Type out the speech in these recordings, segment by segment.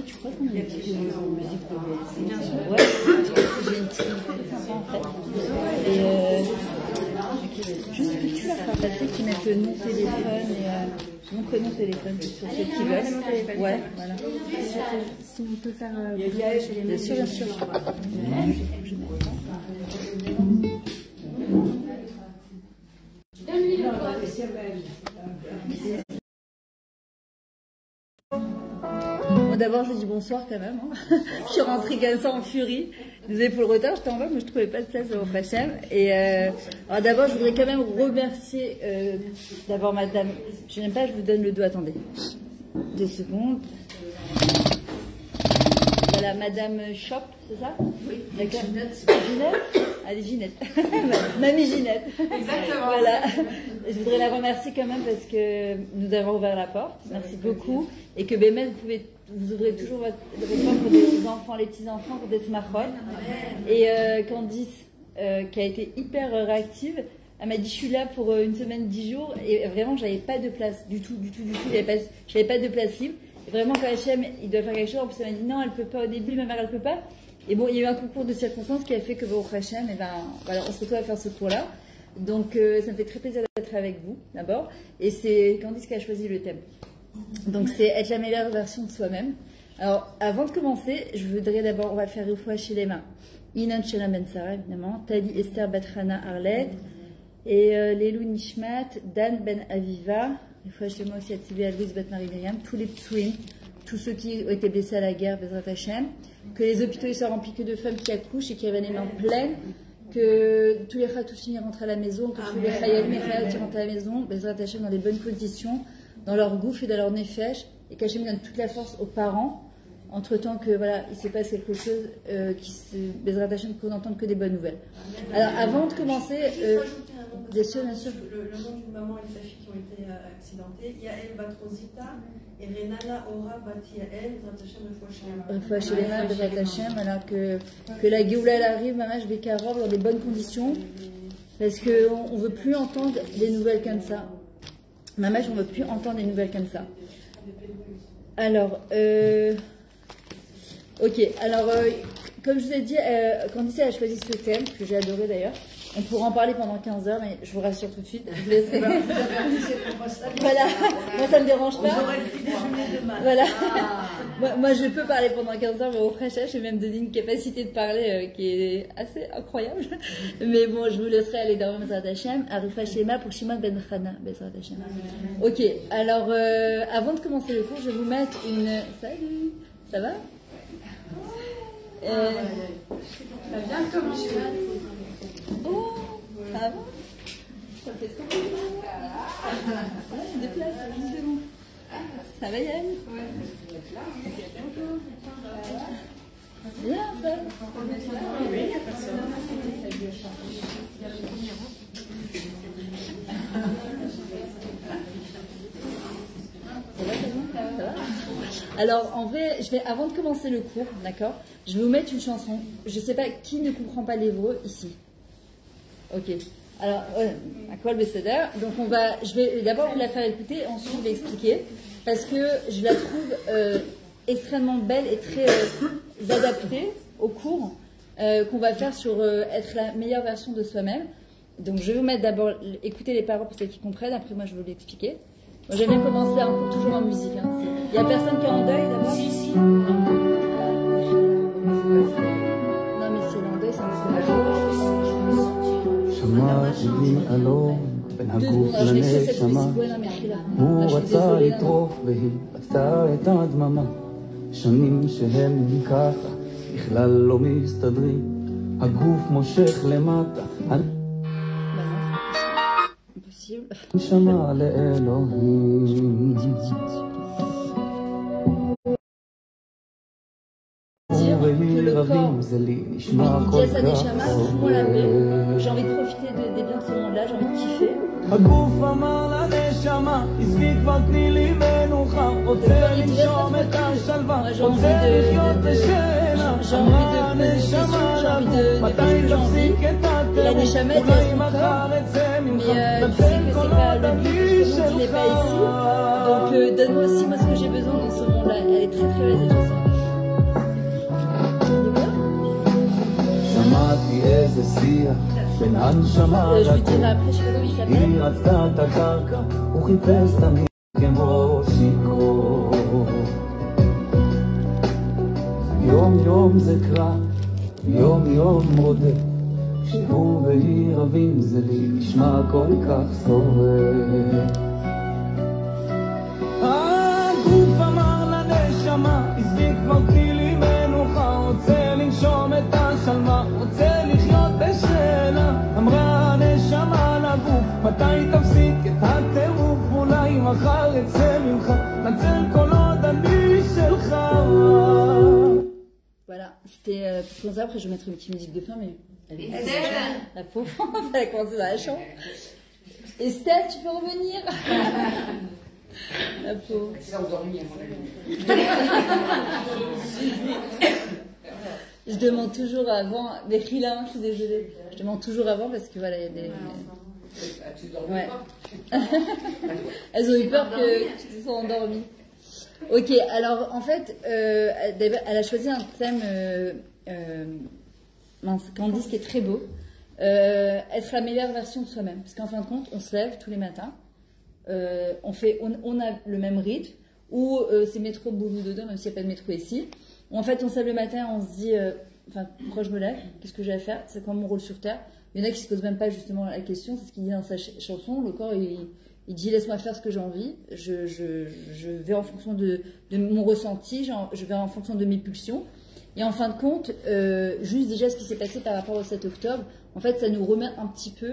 tu crois qu'on a une petite musique de Bien sûr. Ouais, j'ai une petite musique très sympa en fait. Et juste peux-tu leur faire passer qu'ils mettent le nom de téléphone et mon prénom téléphone sur ceux qui veulent. Ouais, voilà. Si on peut faire chez les Bien sûr, bien sûr. Bon, d'abord, je dis bonsoir quand même. Hein. Je suis rentrée comme ça en furie. Désolée pour le retard, j'étais en bas, mais je ne trouvais pas de place au Hachem. Et alors d'abord, je voudrais quand même remercier d'abord madame. Je n'aime pas, je vous donne le dos, attendez. 2 secondes. Voilà, madame Shop, c'est ça? Oui. D'accord. Ginette. Allez, Ginette. Mamie Ginette. Exactement. Voilà. Je voudrais la remercier quand même parce que nous avons ouvert la porte. Merci beaucoup. Et que Bémet, vous ouvrez toujours votre porte pour les enfants, les petits-enfants, pour des smartphones. Et Candice, qui a été hyper réactive, elle m'a dit je suis là pour une semaine, 10 jours. Et vraiment, j'avais pas de place du tout. J'avais pas de place libre. Et vraiment, quand Hachem, il doit faire quelque chose, en plus, elle m'a dit non, elle peut pas au début, ma mère, elle peut pas. Et bon, il y a eu un concours de circonstances qui a fait que au Hachem, et ben, voilà, on se retrouve à faire ce cours-là. Donc, ça me fait très plaisir d'être avec vous, d'abord. Et c'est Candice qui a choisi le thème. Donc, c'est être la meilleure version de soi-même. Alors, avant de commencer, je voudrais d'abord, on va faire une fois chez les mains. Inan Shela Ben Sarah, évidemment. Tali Esther Batrana Arlet. Et Lelou Nishmat, Dan Ben Aviva. Une fois chez moi aussi, Atzivé Alvis Bat Marie Myriam. Tous les ptsouim, tous ceux qui ont été blessés à la guerre, Bezrat Hashem. Que les hôpitaux soient remplis que de femmes qui accouchent et qui avaient les mains pleines. Que tous les Khatouchim rentrent à la maison. Que tous les Khayal Mekhayal qui rentrent à la maison, Bezrat Hashem, dans les bonnes conditions, dans leur gouffre et dans leur nefesh. Et qu'Hachem donne toute la force aux parents. Entre-temps que voilà, il se passe quelque chose Bezrat Hashem, qu'on n'entende que des bonnes nouvelles. Alors, avant de commencer, bien sûr. Le nom d'une maman et de sa fille qui ont été accidentées, Yael Batrosita et Renana Ora Batiael, Bezrat Hashem, Refoua Shelema, Bezrat Hashem, alors que la Géoula elle arrive, Mamash Bekarov, dans des bonnes conditions, parce qu'on ne veut plus entendre des nouvelles comme ça. Mamash, on ne veut plus entendre des nouvelles comme ça. Alors, ok, alors, comme je vous ai dit, Candice a choisi ce thème, que j'ai adoré d'ailleurs. On pourra en parler pendant 15 heures, mais je vous rassure tout de suite. Je vous laisserai. Voilà, moi ça ne me dérange pas. Voilà. Moi je peux parler pendant 15 heures, mais au fraîchage, j'ai même donné une capacité de parler qui est assez incroyable. Mais bon, je vous laisserai aller dormir Bezrat Hashem, à Refoua Shelema pour Shimon Ben Chana, Bezrat Hashem. Ok, alors avant de commencer le cours, je vais vous mettre une. Salut, ça va? Ça vient commencer. Oh, ça va? Ça fait trop bien. Voilà, je me déplace, c'est bon. Ça va Yann? Ouais. Bien ça. Oui, il n'y a personne. Ça va? Alors en vrai, avant de commencer le cours, d'accord, je vais vous mettre une chanson. Je ne sais pas qui ne comprend pas l'hébreu ici. Ok. Alors, à quoi le Besséder? Donc je vais d'abord vous la faire écouter, ensuite je vais expliquer, parce que je la trouve extrêmement belle et très adaptée au cours qu'on va faire sur être la meilleure version de soi-même. Donc je vais vous mettre d'abord, écouter les paroles pour ceux qui comprennent, après moi je vais vous l'expliquer. Moi j'aime bien commencer un cours toujours en musique. Hein. Il n'y a personne qui est en deuil d'abord? Si. Non mais si elle est en deuil, c'est un peu שמעתי אלון בין הגוף לנשמה הוא רצה לטרוף והיא רצתה את הדממה שנים שהם ככה בכלל לא מסתדרים הגוף מושך למטה נשמה לאלוהים que le corps dit à sa neshama, fous-moi la paix. J'ai envie de profiter des biens de ce monde-là, j'ai envie de kiffer. הגוף אמר לנשמה, עזבי כבר תני לי מנוחה, רוצה לנשום את השלווה, רוצה לחיות בשינה, אמרה הנשמה לבוא, מתי תפסיק את הטירוף, אולי מחר את זה ממך, נתן כל הדגי שלך. Donc donne-moi aussi moi ce que j'ai besoin dans ce monde-là. Elle est très très belle cette chanson. שמעתי איזה שיח בין הנשמה Je vous dirai après, je sais pas comment il s'appelle. היא רצתה את הקרקע, הוא חיפש תמיד כמו שיכור. יום יום זה קרב, יום יום רודף, כשהוא והיא רבים זה לי נשמע כל כך שורף. הגוף אמר לנשמה, עזבי כבר תני לי מנוחה, רוצה לנשום את השלמה, רוצה לחיות בשאלה. אמרה הנשמה לגוף, מתי תפסיק את הטירוף, אולי מחר יצא ממך, נצל כל עוד אני שלך. Voilà, c'était pour ça. Après, je vais mettre une petite musique de fin, mais elle est la pauvre, elle a commencé dans la chambre. Estelle, tu peux revenir? La pauvre. Je demande toujours avant, mais Rila, je suis désolée. Je demande toujours avant parce que voilà, il y a des. Ouais. Elles ont eu peur que tu te sois endormie. Ok, alors en fait, elle a choisi un thème, Candice, qui est très beau. Être la meilleure version de soi-même. Parce qu'en fin de compte, on se lève tous les matins. On a le même rythme. Ou c'est métro, boulot, dodo, même s'il n'y a pas de métro ici. Où en fait, on se lève le matin, on se dit, pourquoi je me lève? Qu'est-ce que j'ai à faire? C'est quoi mon rôle sur Terre? Il y en a qui ne se posent même pas justement la question. C'est ce qu'il dit dans sa chanson. Le corps, il dit laisse-moi faire ce que j'ai envie, je vais en fonction de mon ressenti, je vais en fonction de mes pulsions. Et en fin de compte, juste déjà ce qui s'est passé par rapport au 7 octobre, en fait ça nous remet un petit peu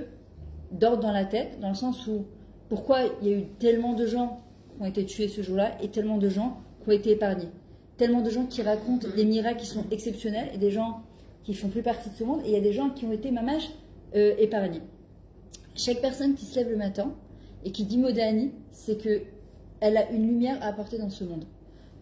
d'ordre dans la tête, dans le sens où pourquoi il y a eu tellement de gens qui ont été tués ce jour-là et tellement de gens qui ont été épargnés. Tellement de gens qui racontent des miracles qui sont exceptionnels et des gens qui ne font plus partie de ce monde, et il y a des gens qui ont été mamage épargnés. Chaque personne qui se lève le matin et qui dit Modani, c'est qu'elle a une lumière à apporter dans ce monde.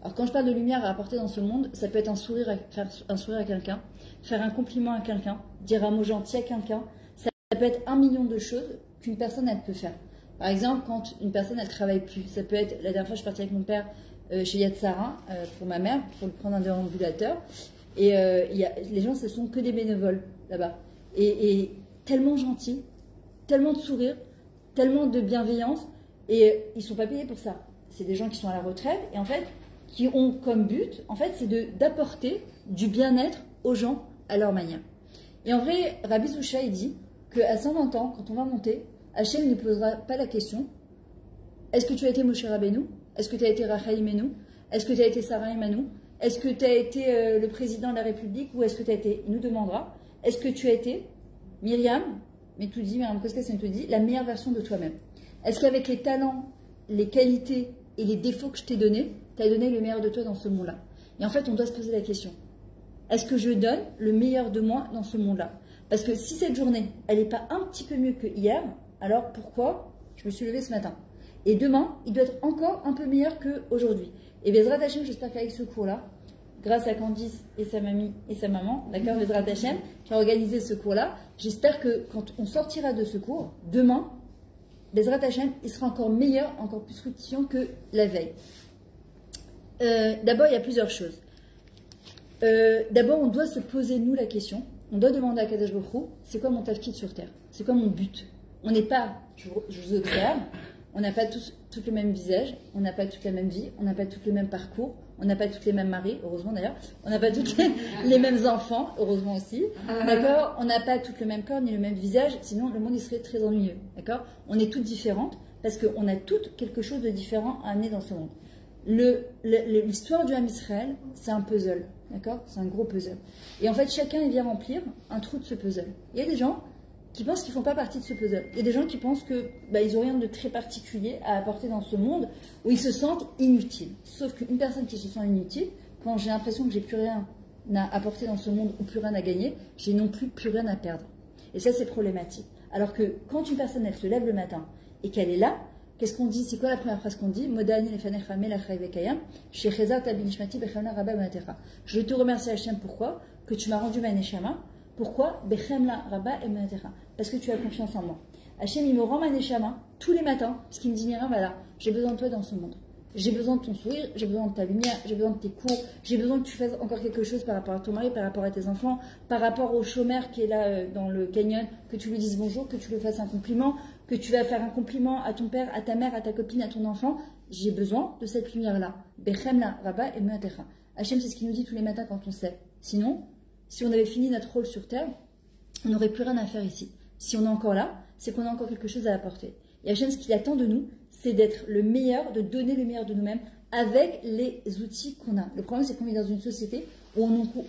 Alors quand je parle de lumière à apporter dans ce monde, ça peut être un sourire, faire un sourire à quelqu'un, faire un compliment à quelqu'un, dire un mot gentil à quelqu'un. Ça peut être 1 million de choses qu'une personne elle peut faire. Par exemple, quand une personne elle travaille plus, ça peut être, la dernière fois je suis partie avec mon père chez Yad Sarah pour ma mère, pour lui prendre un déambulateur, et les gens ce sont que des bénévoles là-bas. Et tellement gentils, tellement de sourires, tellement de bienveillance, et ils ne sont pas payés pour ça. C'est des gens qui sont à la retraite et en fait qui ont comme but, en fait, c'est d'apporter du bien-être aux gens à leur manière. Et en vrai, Rabbi Zusha il dit qu'à 120 ans, quand on va monter, Hachem ne posera pas la question est-ce que tu as été Moshe Rabbeinu? Est-ce que tu as été Rachel Imenu? Est-ce que tu as été Sarah Imanu? Est-ce que tu as été le président de la République? Ou est-ce que tu as été, il nous demandera, est-ce que tu as été Myriam? Mais tout dit, Myriam Koska, ça te dit, la meilleure version de toi-même. Est-ce qu'avec les talents, les qualités et les défauts que je t'ai donnés, tu as donné le meilleur de toi dans ce monde-là? Et en fait, on doit se poser la question. Est-ce que je donne le meilleur de moi dans ce monde-là? Parce que si cette journée, elle n'est pas un petit peu mieux que hier, alors pourquoi je me suis levée ce matin? Et demain, il doit être encore un peu meilleur qu'aujourd'hui. Et Bezrat Hachem, j'espère qu'avec ce cours-là, grâce à Candice et sa mamie et sa maman, d'accord, Bezrat Hachem, qui a organisé ce cours-là, j'espère que quand on sortira de ce cours, demain, Bezrat Hachem, il sera encore meilleur, encore plus fructifiant que la veille. D'abord, il y a plusieurs choses. D'abord, on doit se poser, nous, la question. On doit demander à Kadosh Baruch Hu, c'est quoi mon tafkid sur Terre? C'est quoi mon but? On n'est pas, je vous observe, on n'a pas tous le même visage, on n'a pas toute la même vie, on n'a pas tous le même parcours, on n'a pas toutes les mêmes maris, heureusement d'ailleurs, on n'a pas tous les mêmes enfants, heureusement aussi, d'accord? On n'a pas toutes le même corps ni le même visage, sinon le monde il serait très ennuyeux, d'accord? On est toutes différentes parce qu'on a toutes quelque chose de différent à amener dans ce monde. L'histoire du Ham Israël, c'est un puzzle, d'accord? C'est un gros puzzle. Et en fait, chacun il vient remplir un trou de ce puzzle. Il y a des gens qui pensent qu'ils ne font pas partie de ce puzzle. Il y a des gens qui pensent qu'ils n'ont rien de très particulier à apporter dans ce monde où ils se sentent inutiles. Sauf qu'une personne qui se sent inutile, quand j'ai l'impression que j'ai plus rien à apporter dans ce monde ou plus rien à gagner, j'ai non plus rien à perdre. Et ça, c'est problématique. Alors que quand une personne, elle se lève le matin et qu'elle est là, qu'est-ce qu'on dit? C'est quoi la première phrase qu'on dit? Je te remercie Hachem, pourquoi? Que tu m'as rendu ma neshama. Pourquoi? Parce que tu as confiance en moi. Hachem, il me rend ma neshama tous les matins, parce qu'il me dit, Myriam, voilà, j'ai besoin de toi dans ce monde. J'ai besoin de ton sourire, j'ai besoin de ta lumière, j'ai besoin de tes cours, j'ai besoin que tu fasses encore quelque chose par rapport à ton mari, par rapport à tes enfants, par rapport au chômeur qui est là dans le canyon, que tu lui dises bonjour, que tu lui fasses un compliment, que tu vas faire un compliment à ton père, à ta mère, à ta copine, à ton enfant. J'ai besoin de cette lumière-là. Bechemla, Rabba et Meatecha. Hachem, c'est ce qu'il nous dit tous les matins quand on sait. Sinon, si on avait fini notre rôle sur terre, on n'aurait plus rien à faire ici. Si on est encore là, c'est qu'on a encore quelque chose à apporter. Et Hachem, ce qu'il attend de nous, c'est d'être le meilleur, de donner le meilleur de nous-mêmes avec les outils qu'on a. Le problème, c'est qu'on est dans une société où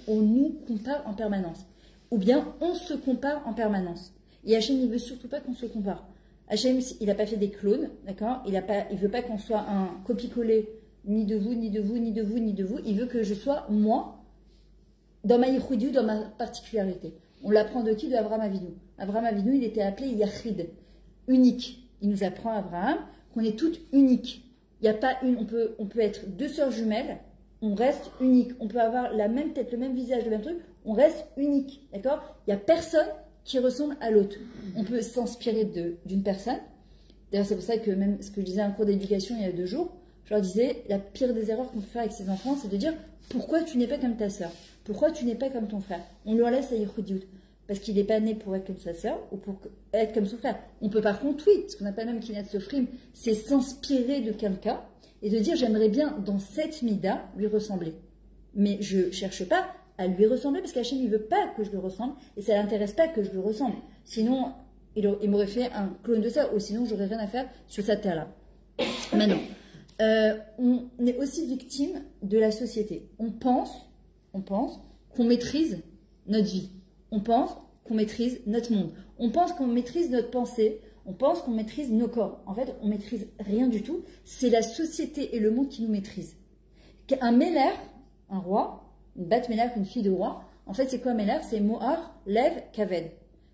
on nous compare en permanence. Ou bien, on se compare en permanence. Et Hachem, il ne veut surtout pas qu'on se compare. Hachem, il n'a pas fait des clones, d'accord? Il ne veut pas qu'on soit un copier-coller ni de vous, ni de vous, ni de vous, ni de vous. Il veut que je sois moi, dans ma yichoudiou, dans ma particularité. On l'apprend de qui? De Abraham Avinu. Abraham Avinu, il était appelé Yachid, unique. Il nous apprend, Abraham, qu'on est toutes uniques. Il n'y a pas une, on peut être deux sœurs jumelles, on reste unique. On peut avoir la même tête, le même visage, le même truc, on reste unique, d'accord? Il n'y a personne qui ressemble à l'autre. On peut s'inspirer d'une personne. D'ailleurs, c'est pour ça que même ce que je disais à un cours d'éducation il y a 2 jours, je leur disais, la pire des erreurs qu'on peut faire avec ses enfants, c'est de dire, pourquoi tu n'es pas comme ta sœur? Pourquoi tu n'es pas comme ton frère? On leur laisse à Yichudiout. Parce qu'il n'est pas né pour être comme sa sœur ou pour être comme son frère. On peut par contre, oui, ce qu'on appelle même Kinat Sofrim, c'est s'inspirer de quelqu'un et de dire, j'aimerais bien, dans cette mida, lui ressembler. Mais je ne cherche pas à lui ressembler parce qu'Hachem, il ne veut pas que je lui ressemble et ça ne l'intéresse pas que je lui ressemble. Sinon, il m'aurait fait un clone de ça ou sinon, j'aurais rien à faire sur cette terre-là. Maintenant, on est aussi victime de la société. On pense qu'on maîtrise notre vie. On pense qu'on maîtrise notre monde. On pense qu'on maîtrise notre pensée. On pense qu'on maîtrise nos corps. En fait, on ne maîtrise rien du tout. C'est la société et le monde qui nous maîtrisent. Un Meller, un roi, une Bat Meller, une fille de roi, en fait, c'est quoi Meller? C'est Mohar, Lev, Kaved.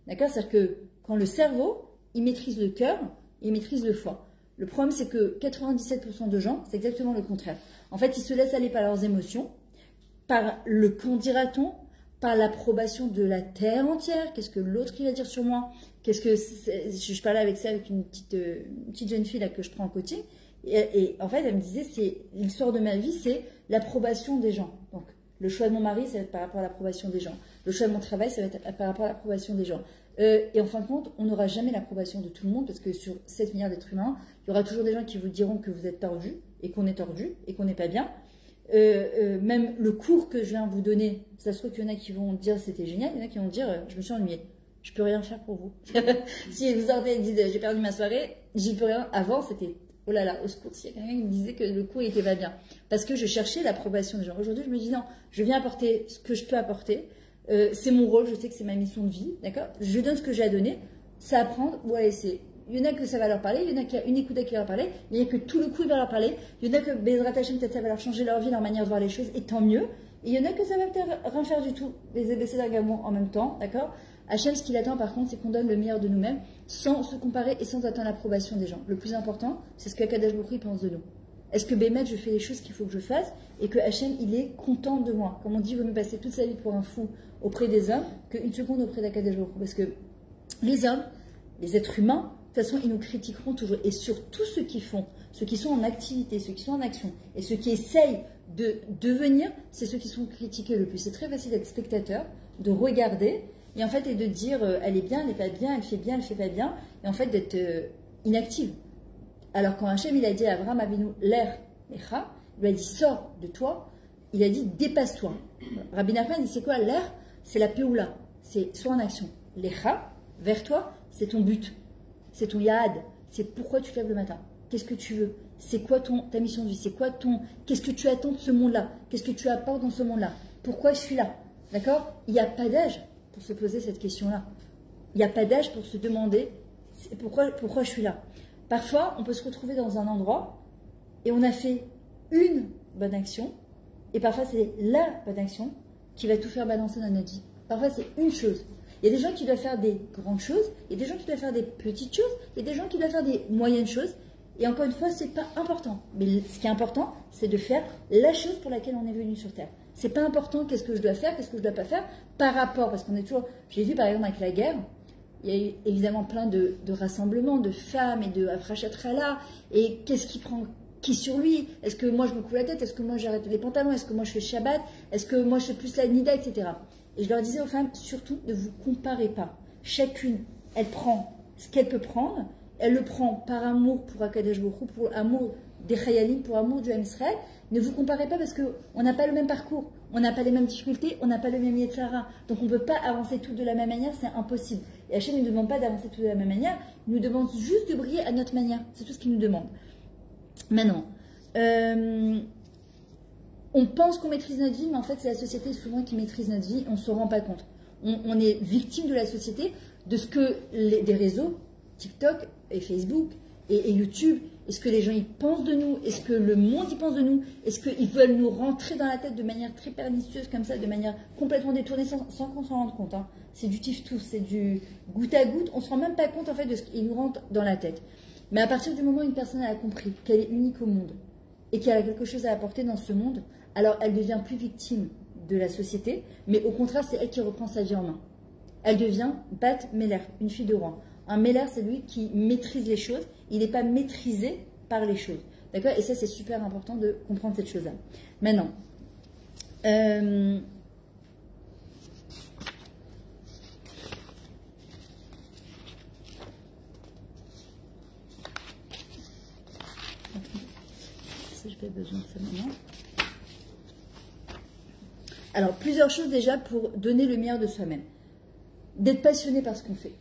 D'accord? C'est-à-dire que quand le cerveau, il maîtrise le cœur, il maîtrise le foie. Le problème, c'est que 97% de gens, c'est exactement le contraire. En fait, ils se laissent aller par leurs émotions, par le qu'en dira-t-on, par l'approbation de la terre entière. Qu'est-ce que l'autre va dire sur moi? Je parlais avec ça avec une petite jeune fille là, que je prends en coaching. Et en fait, elle me disait, l'histoire de ma vie, c'est l'approbation des gens. Donc, le choix de mon mari, ça va être par rapport à l'approbation des gens. Le choix de mon travail, ça va être par rapport à l'approbation des gens. Et en fin de compte, on n'aura jamais l'approbation de tout le monde parce que sur 7 milliards d'êtres humains, il y aura toujours des gens qui vous diront que vous êtes tordu et qu'on est tordu et qu'on n'est pas bien. Même le cours que je viens vous donner, ça se trouve qu'il y en a qui vont dire c'était génial, il y en a qui vont dire je me suis ennuyée, je peux rien faire pour vous. Si vous sortez et disent j'ai perdu ma soirée, j'y peux rien. Avant c'était oh là là, au secours, s'il y a quelqu'un qui me disait que le cours était pas bien, parce que je cherchais l'approbation des gens. Aujourd'hui je me dis non, je viens apporter ce que je peux apporter, c'est mon rôle, je sais que c'est ma mission de vie, d'accord? Je donne ce que j'ai à donner, ça à prendre ou à laisser. Il y en a que ça va leur parler, il y en a qui a une écoute qui va leur parler, il y en a que tout le coup il va leur parler, il y en a que Bezrat Hashem, peut-être ça va leur changer leur vie, leur manière de voir les choses, et tant mieux. Et il y en a que ça va peut-être rien faire du tout, les ébaisser d'Agamon en même temps, d'accord? Hachem, ce qu'il attend par contre, c'est qu'on donne le meilleur de nous-mêmes, sans se comparer et sans attendre l'approbation des gens. Le plus important, c'est ce que Akadosh Baruch Hu pense de nous. Est-ce que Bémet, je fais les choses qu'il faut que je fasse, et que Hachem, il est content de moi? Comme on dit, il vaut mieux passer toute sa vie pour un fou auprès des hommes, qu'une seconde auprès d'Akadosh Baruch Hu. Parce que les hommes, les êtres humains, de toute façon, ils nous critiqueront toujours. Et surtout ceux qui font, ceux qui sont en activité, ceux qui sont en action, et ceux qui essayent de devenir, c'est ceux qui sont critiqués le plus. C'est très facile d'être spectateur, de regarder, et en fait, et de dire, elle est bien, elle n'est pas bien, elle fait bien, elle fait pas bien, et en fait, d'être inactive. Alors quand Hachem, il a dit à Abraham Avinu, l'air, Lecha, il lui a dit, sors de toi, il a dit, dépasse-toi. Rabbi Nachman dit, c'est quoi l'air? C'est la Péoula, c'est soit en action. Lecha, vers toi, c'est ton but. C'est ton yad, c'est pourquoi tu te lèves le matin. Qu'est-ce que tu veux? C'est quoi ta mission de vie? C'est quoi qu'est-ce que tu attends de ce monde-là? Qu'est-ce que tu apportes dans ce monde-là? Pourquoi je suis là? D'accord? Il n'y a pas d'âge pour se poser cette question-là. Il n'y a pas d'âge pour se demander pourquoi je suis là. Parfois, on peut se retrouver dans un endroit et on a fait une bonne action et parfois c'est la bonne action qui va tout faire balancer dans notre vie. Parfois, c'est une chose. Il y a des gens qui doivent faire des grandes choses, il y a des gens qui doivent faire des petites choses, il y a des gens qui doivent faire des moyennes choses. Et encore une fois, ce n'est pas important. Mais ce qui est important, c'est de faire la chose pour laquelle on est venu sur Terre. Ce n'est pas important qu'est-ce que je dois faire, qu'est-ce que je ne dois pas faire, par rapport, parce qu'on est toujours... J'ai vu par exemple avec la guerre, il y a eu évidemment plein de rassemblements de femmes et de Afrachat Khala, et qu'est-ce qui prend qui sur lui? Est-ce que moi je me couvre la tête? Est-ce que moi j'arrête les pantalons? Est-ce que moi je fais Shabbat? Est-ce que moi je fais plus la nida, etc. Et je leur disais aux femmes, surtout ne vous comparez pas. Chacune, elle prend ce qu'elle peut prendre, elle le prend par amour pour Akadosh Baruch Hu, pour amour des Chayalim, pour amour du Ham Israël. Ne vous comparez pas parce qu'on n'a pas le même parcours, on n'a pas les mêmes difficultés, on n'a pas le même Yetzara. Donc on ne peut pas avancer tout de la même manière, c'est impossible. Et Hachem ne nous demande pas d'avancer tout de la même manière, il nous demande juste de briller à notre manière. C'est tout ce qu'il nous demande. Maintenant, on pense qu'on maîtrise notre vie, mais en fait c'est la société souvent qui maîtrise notre vie, on ne se rend pas compte. On est victime de la société, de ce que des réseaux, TikTok et Facebook et YouTube, est-ce que les gens y pensent de nous, est-ce que le monde y pense de nous, est-ce qu'ils veulent nous rentrer dans la tête de manière très pernicieuse comme ça, de manière complètement détournée sans qu'on s'en rende compte. Hein. C'est du tif-tout, c'est du goutte à goutte, on ne se rend même pas compte en fait de ce qui nous rentre dans la tête. Mais à partir du moment où une personne a compris qu'elle est unique au monde et qu'elle a quelque chose à apporter dans ce monde, alors elle devient plus victime de la société, mais au contraire c'est elle qui reprend sa vie en main. Elle devient Bat Meler, une fille de roi. Un Meler, c'est lui qui maîtrise les choses, il n'est pas maîtrisé par les choses. D'accord? Et ça, c'est super important de comprendre cette chose-là. Maintenant, ça, je n'ai pas besoin de ça maintenant. Alors, plusieurs choses déjà pour donner le meilleur de soi-même. D'être passionné par ce qu'on fait.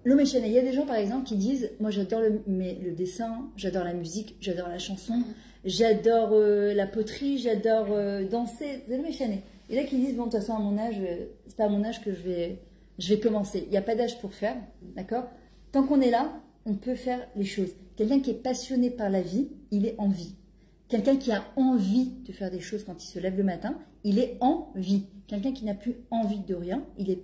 L'homme échané. Il y a des gens, par exemple, qui disent « Moi, j'adore le dessin, j'adore la musique, j'adore la chanson, j'adore la poterie, j'adore danser. » C'est l'homme échané. Et là, qui disent « Bon, de toute façon, à mon âge, c'est pas à mon âge que je vais commencer. Il n'y a pas d'âge pour faire, d'accord? Tant qu'on est là, on peut faire les choses. Quelqu'un qui est passionné par la vie, il est en vie. Quelqu'un qui a envie de faire des choses quand il se lève le matin, il est en vie. Quelqu'un qui n'a plus envie de rien, il est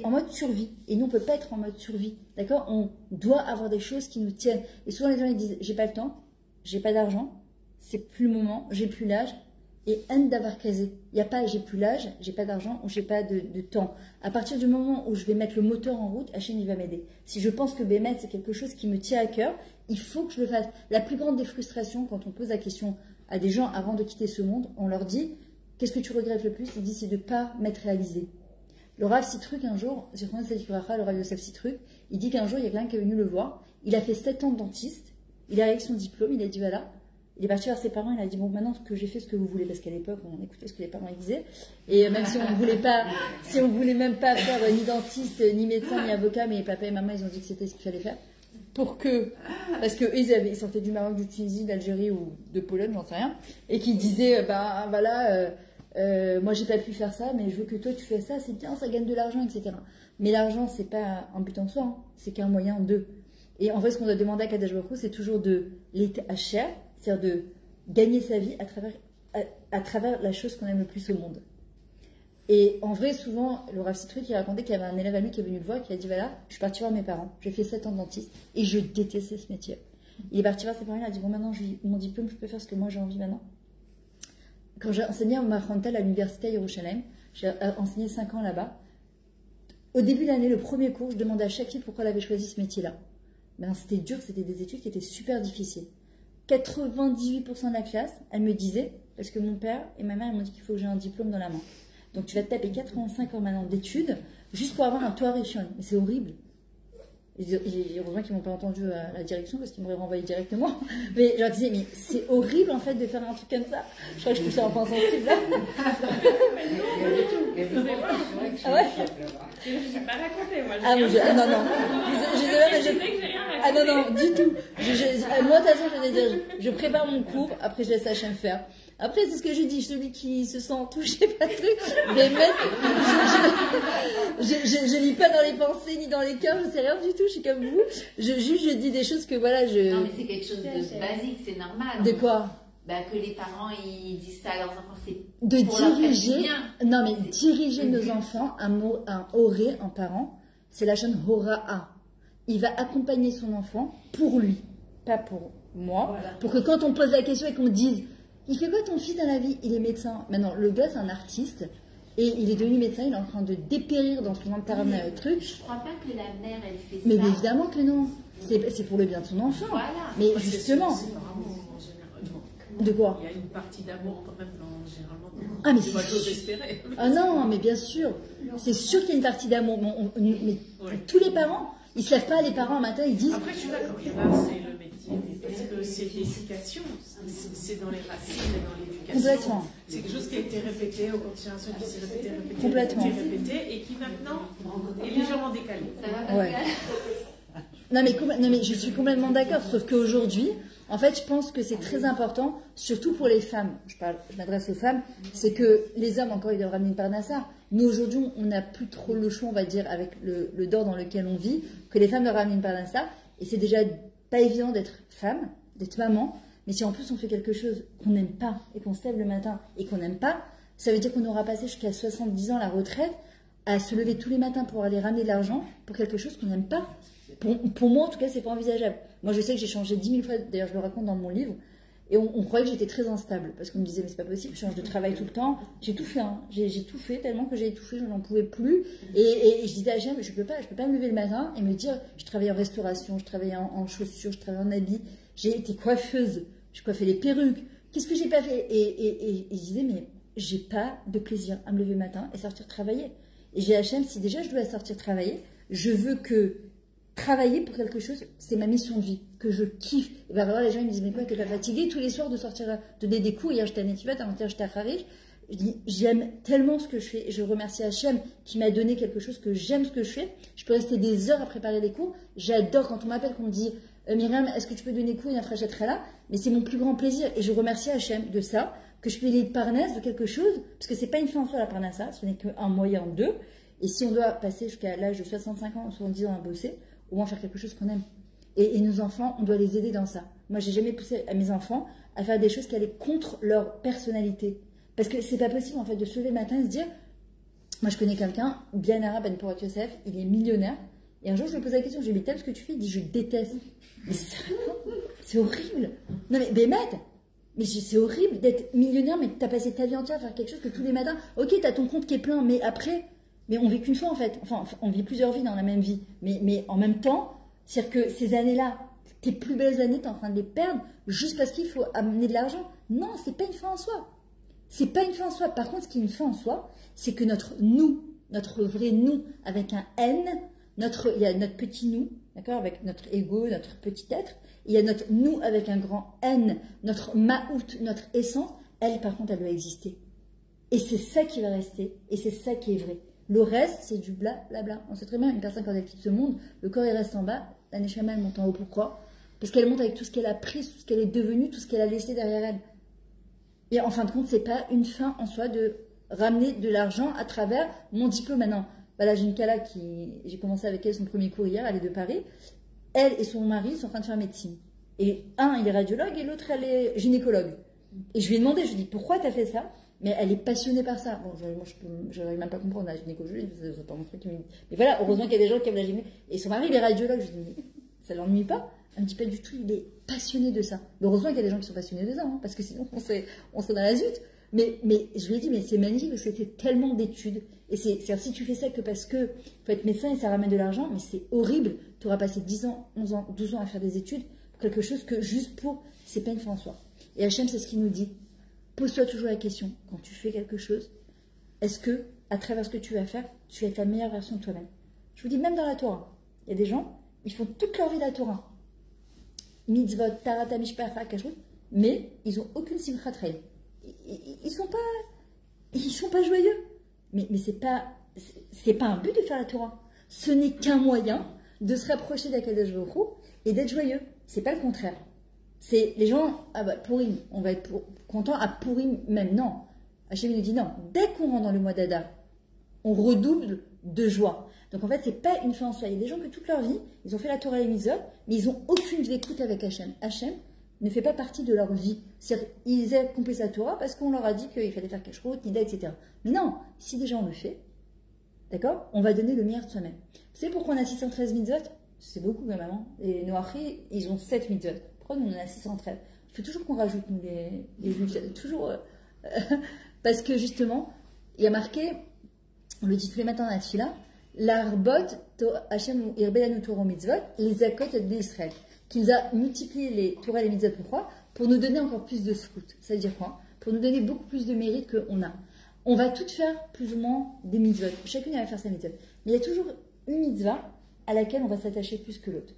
en mode survie. Et nous, on ne peut pas être en mode survie. D'accord? On doit avoir des choses qui nous tiennent. Et souvent, les gens ils disent, j'ai pas le temps, j'ai pas d'argent, c'est plus le moment, j'ai plus l'âge. Et haine d'avoir casé. Il n'y a pas, j'ai plus l'âge, j'ai pas d'argent ou j'ai pas de temps. À partir du moment où je vais mettre le moteur en route, Hachem, il va m'aider. Si je pense que Bémet, c'est quelque chose qui me tient à cœur, il faut que je le fasse. La plus grande des frustrations, quand on pose la question à des gens avant de quitter ce monde, on leur dit, qu'est-ce que tu regrettes le plus? Ils disent, c'est de ne pas m'être réalisé. Le Rav Sitruk, un jour, le Rav Yosef Sitruk, il dit qu'un jour, il y a quelqu'un qui est venu le voir. Il a fait 7 ans de dentiste. Il est avec son diplôme. Il a dit, voilà. Il est parti vers ses parents. Il a dit, bon, maintenant que j'ai fait ce que vous voulez, parce qu'à l'époque, on écoutait ce que les parents disaient. Et même si on voulait même pas faire ni dentiste, ni médecin, ni avocat, mais papa et maman, ils ont dit que c'était ce qu'il fallait faire. Parce que ils sortaient du Maroc, du Tunisie, d'Algérie ou de Pologne, j'en sais rien. Et qui disaient, ben voilà, moi j'ai pas pu faire ça, mais je veux que toi tu fais ça, c'est bien, ça gagne de l'argent, etc. Mais l'argent, c'est pas un but en soi, hein, c'est qu'un moyen de. Et en fait, ce qu'on doit demander à Kadosh Baruch Hu, c'est toujours de l'étacher, c'est-à-dire de gagner sa vie à travers la chose qu'on aime le plus au monde. Et en vrai, souvent, le Rav Sitruk, il racontait qu'il y avait un élève à lui qui est venu le voir, qui a dit, voilà, je suis parti voir mes parents, j'ai fait 7 ans de dentiste, et je détestais ce métier. Il est parti voir ses parents, il a dit, bon, maintenant, j'ai mon diplôme, je peux faire ce que moi j'ai envie maintenant. Quand j'ai enseigné en Mahrantal à l'université à Yerushalayim, j'ai enseigné 5 ans là-bas. Au début de l'année, le premier cours, je demandais à chaque fille pourquoi elle avait choisi ce métier-là. Ben, c'était dur, c'était des études qui étaient super difficiles. 98% de la classe, elle me disait, parce que mon père et ma mère m'ont dit qu'il faut que j'ai un diplôme dans la main. Donc tu vas te taper 85 heures maintenant d'études juste pour avoir un toit Rishon. Mais c'est horrible. Heureusement qu'ils m'ont pas entendu à la direction parce qu'ils m'auraient renvoyé directement. Mais je leur disais, mais c'est horrible en fait de faire un truc comme ça. Je crois que je touchais un point sensible là. Ah ouais? Je n'ai pas raconté, moi. Ah non, non. Ah non, non, du tout. Moi, de toute façon, je vais dire, je prépare mon cours, après je laisse Hachem faire. Après, c'est ce que je dis, celui qui se sent touché par le truc, je lis pas dans les pensées ni dans les cœurs, je sais rien du tout, je suis comme vous. Je dis des choses que voilà, Non, mais c'est quelque chose de basique, c'est normal. De quoi? Bah, que les parents ils disent ça à leurs enfants, c'est de pour diriger. Non, mais c'est diriger nos enfants, un oré, un parent, c'est la chaîne hora'a. Il va accompagner son enfant pour lui, pas pour moi. Voilà. Pour que quand on pose la question et qu'on dise, il fait quoi ton fils dans la vie? Il est médecin. Maintenant, le gars, c'est un artiste. Et il est devenu médecin, il est en train de dépérir dans son interne truc. Je crois pas que la mère, elle fait mais ça. Mais évidemment que non. C'est pour le bien de son enfant. Voilà. Mais justement. De quoi? Il y a une partie d'amour quand même, généralement. Ah, mais c'est j'ose espérer. Ah non, mais bien sûr. C'est sûr qu'il y a une partie d'amour. Mais tous les parents, ils ne se lèvent pas les parents un matin, ils disent... Après, je suis d'accord, il y en a, c'est le métier. Parce que c'est l'éducation, c'est dans les racines et dans l'éducation. Complètement. C'est quelque chose qui a été répété au continuation, qui s'est répété, Complètement. répété, et qui maintenant est légèrement décalé. Ça va, Ouais. Non mais je suis complètement d'accord, sauf qu'aujourd'hui, en fait, je pense que c'est très important, surtout pour les femmes, je m'adresse aux femmes, c'est que les hommes, encore, ils doivent ramener une parnassa. Nous, aujourd'hui, on n'a plus trop le choix, on va dire, avec le dehors dans lequel on vit, que les femmes doivent ramener une parnassa, et c'est déjà pas évident d'être femme, d'être maman, mais si en plus on fait quelque chose qu'on n'aime pas, et qu'on se lève le matin, et qu'on n'aime pas, ça veut dire qu'on aura passé jusqu'à 70 ans la retraite, à se lever tous les matins pour aller ramener de l'argent pour quelque chose qu'on n'aime pas. Pour moi, en tout cas, c'est pas envisageable. Moi, je sais que j'ai changé 10 000 fois, d'ailleurs, je le raconte dans mon livre, et on croyait que j'étais très instable, parce qu'on me disait, mais c'est pas possible, je change de travail tout le temps. J'ai tout fait, hein. J'ai tout fait, tellement que j'ai étouffé, je n'en pouvais plus. Et je disais à Hachem, je peux pas me lever le matin et me dire, je travaillais en restauration, je travaillais en chaussures, je travaillais en habits, j'ai été coiffeuse, je coiffais les perruques. Qu'est-ce que j'ai pas fait? Et je disais, mais j'ai pas de plaisir à me lever le matin et sortir travailler. Et j'ai Hachem, si déjà je dois sortir travailler, je veux que travailler pour quelque chose, c'est ma mission de vie, que je kiffe. Et ben alors les gens ils me disent, mais quoi, t'es pas fatiguée tous les soirs de sortir, de donner des cours? Hier j'étais à Netivat, avant-hier j'étais à Harich. Je dis, j'aime tellement ce que je fais. Et je remercie Hachem qui m'a donné quelque chose, que j'aime ce que je fais. Je peux rester des heures à préparer les cours. J'adore quand on m'appelle, qu'on me dit, Myriam, est-ce que tu peux donner des cours? Et après j'être là. Mais c'est mon plus grand plaisir. Et je remercie Hachem de ça, que je peux les parnasses de quelque chose, parce que c'est pas une fin en soi la parnassa, ce n'est qu'un moyen d'eux. Et si on doit passer jusqu'à l'âge de 65 ans, 70 ans à bosser, au moins faire quelque chose qu'on aime. Et nos enfants, on doit les aider dans ça. Moi, j'ai jamais poussé à mes enfants à faire des choses qui allaient contre leur personnalité. Parce que c'est pas possible, en fait, de se lever le matin et se dire, moi, je connais quelqu'un, bien arabe, Ben Porat Yosef, il est millionnaire. Et un jour, je lui pose la question, je lui dis, t'aimes ce que tu fais? Il dit, je déteste. Mais c'est horrible. Non, mais Bémet, mais c'est horrible d'être millionnaire, mais t'as passé ta vie entière à faire quelque chose que tous les matins, ok, t'as ton compte qui est plein, mais après, mais on vit qu'une fois en fait. Enfin, on vit plusieurs vies dans la même vie. Mais en même temps, c'est-à-dire que ces années-là, tes plus belles années, t'es en train de les perdre juste parce qu'il faut amener de l'argent. Non, c'est pas une fin en soi. C'est pas une fin en soi. Par contre, ce qui est une fin en soi, c'est que notre nous, notre vrai nous, avec un N, il y a notre petit nous, d'accord, avec notre ego, notre petit être. Il y a notre nous avec un grand N, notre maout, notre essence. Elle, par contre, elle doit exister. Et c'est ça qui va rester. Et c'est ça qui est vrai. Le reste, c'est du blabla. On sait très bien, une personne, quand elle quitte ce monde, le corps, il reste en bas, la neshama, elle monte en haut. Pourquoi? Parce qu'elle monte avec tout ce qu'elle a pris, tout ce qu'elle est devenue, tout ce qu'elle a laissé derrière elle. Et en fin de compte, c'est pas une fin en soi de ramener de l'argent à travers mon diplôme. Maintenant, voilà, j'ai une Kala j'ai commencé avec elle son premier cours hier, elle est de Paris. Elle et son mari sont en train de faire médecine. Et un, il est radiologue et l'autre, elle est gynécologue. Et je lui ai demandé, je lui ai dit, pourquoi tu as fait ça? Mais elle est passionnée par ça. Bon, moi, je n'arrive même pas à comprendre la gynécologie, c'est pas mon truc. Mais voilà, heureusement qu'il y a des gens qui aiment la gynécologie. Et son mari, il est radiologue. Je lui dis, ça ne l'ennuie pas? Elle me dit pas du tout, il est passionné de ça. Mais heureusement qu'il y a des gens qui sont passionnés de ça, hein, parce que sinon, on serait dans la zut. Mais je lui ai dit, mais c'est magnifique, parce que c'était tellement d'études. Et c'est si tu fais ça que parce que faut être médecin et ça ramène de l'argent, mais c'est horrible. Tu auras passé 10 ans, 11 ans, 12 ans à faire des études pour quelque chose que juste pour, c'est pas une fin en soi. Et Hachem, c'est ce qu'il nous dit. Pose-toi toujours la question, quand tu fais quelque chose, est-ce que, à travers ce que tu vas faire, tu es ta meilleure version de toi-même? Je vous dis, même dans la Torah, il y a des gens, ils font toute leur vie la Torah. Mitzvot, Tarata, Mishpacha, Kashrut, mais ils n'ont aucune simchat reil. Ils sont pas joyeux. Mais c'est pas un but de faire la Torah. Ce n'est qu'un moyen de se rapprocher d'Akadosh Baruch Hu et d'être joyeux. C'est pas le contraire. C'est les gens, ah bah, Purim, on va être content à Purim même. Non. Hachem nous dit non. Dès qu'on rentre dans le mois d'Adar, on redouble de joie. Donc en fait, c'est pas une fin en soi. Il y a des gens que toute leur vie, ils ont fait la Torah et les mitzvot, mais ils n'ont aucune écoute avec Hachem. Hachem ne fait pas partie de leur vie. C'est-à-dire, ils ont accompli sa Torah parce qu'on leur a dit qu'il fallait faire Kashrut, Nida, etc. Mais non, si déjà on le fait, d'accord, on va donner le meilleur de soi-même. Vous savez pourquoi on a 613 mitzvot? C'est beaucoup quand même. Hein. Les Noachri, ils ont 7 mitzvot. Pourquoi nous on en a 613? Il faut toujours qu'on rajoute nous, les toujours. Parce que justement, il y a marqué, on le dit tous les matins dans la tfila, l'arbot Hachem irbelanu Torah mitzvot, les akot d'Israël. qui nous a multiplié les Torah et les mitzvot. Pourquoi? Pour nous donner encore plus de scout. Ça veut dire quoi? Pour nous donner beaucoup plus de mérite qu'on a. On va toutes faire plus ou moins des mitzvot. Chacune va faire sa mitzvot. Mais il y a toujours une mitzvah à laquelle on va s'attacher plus que l'autre.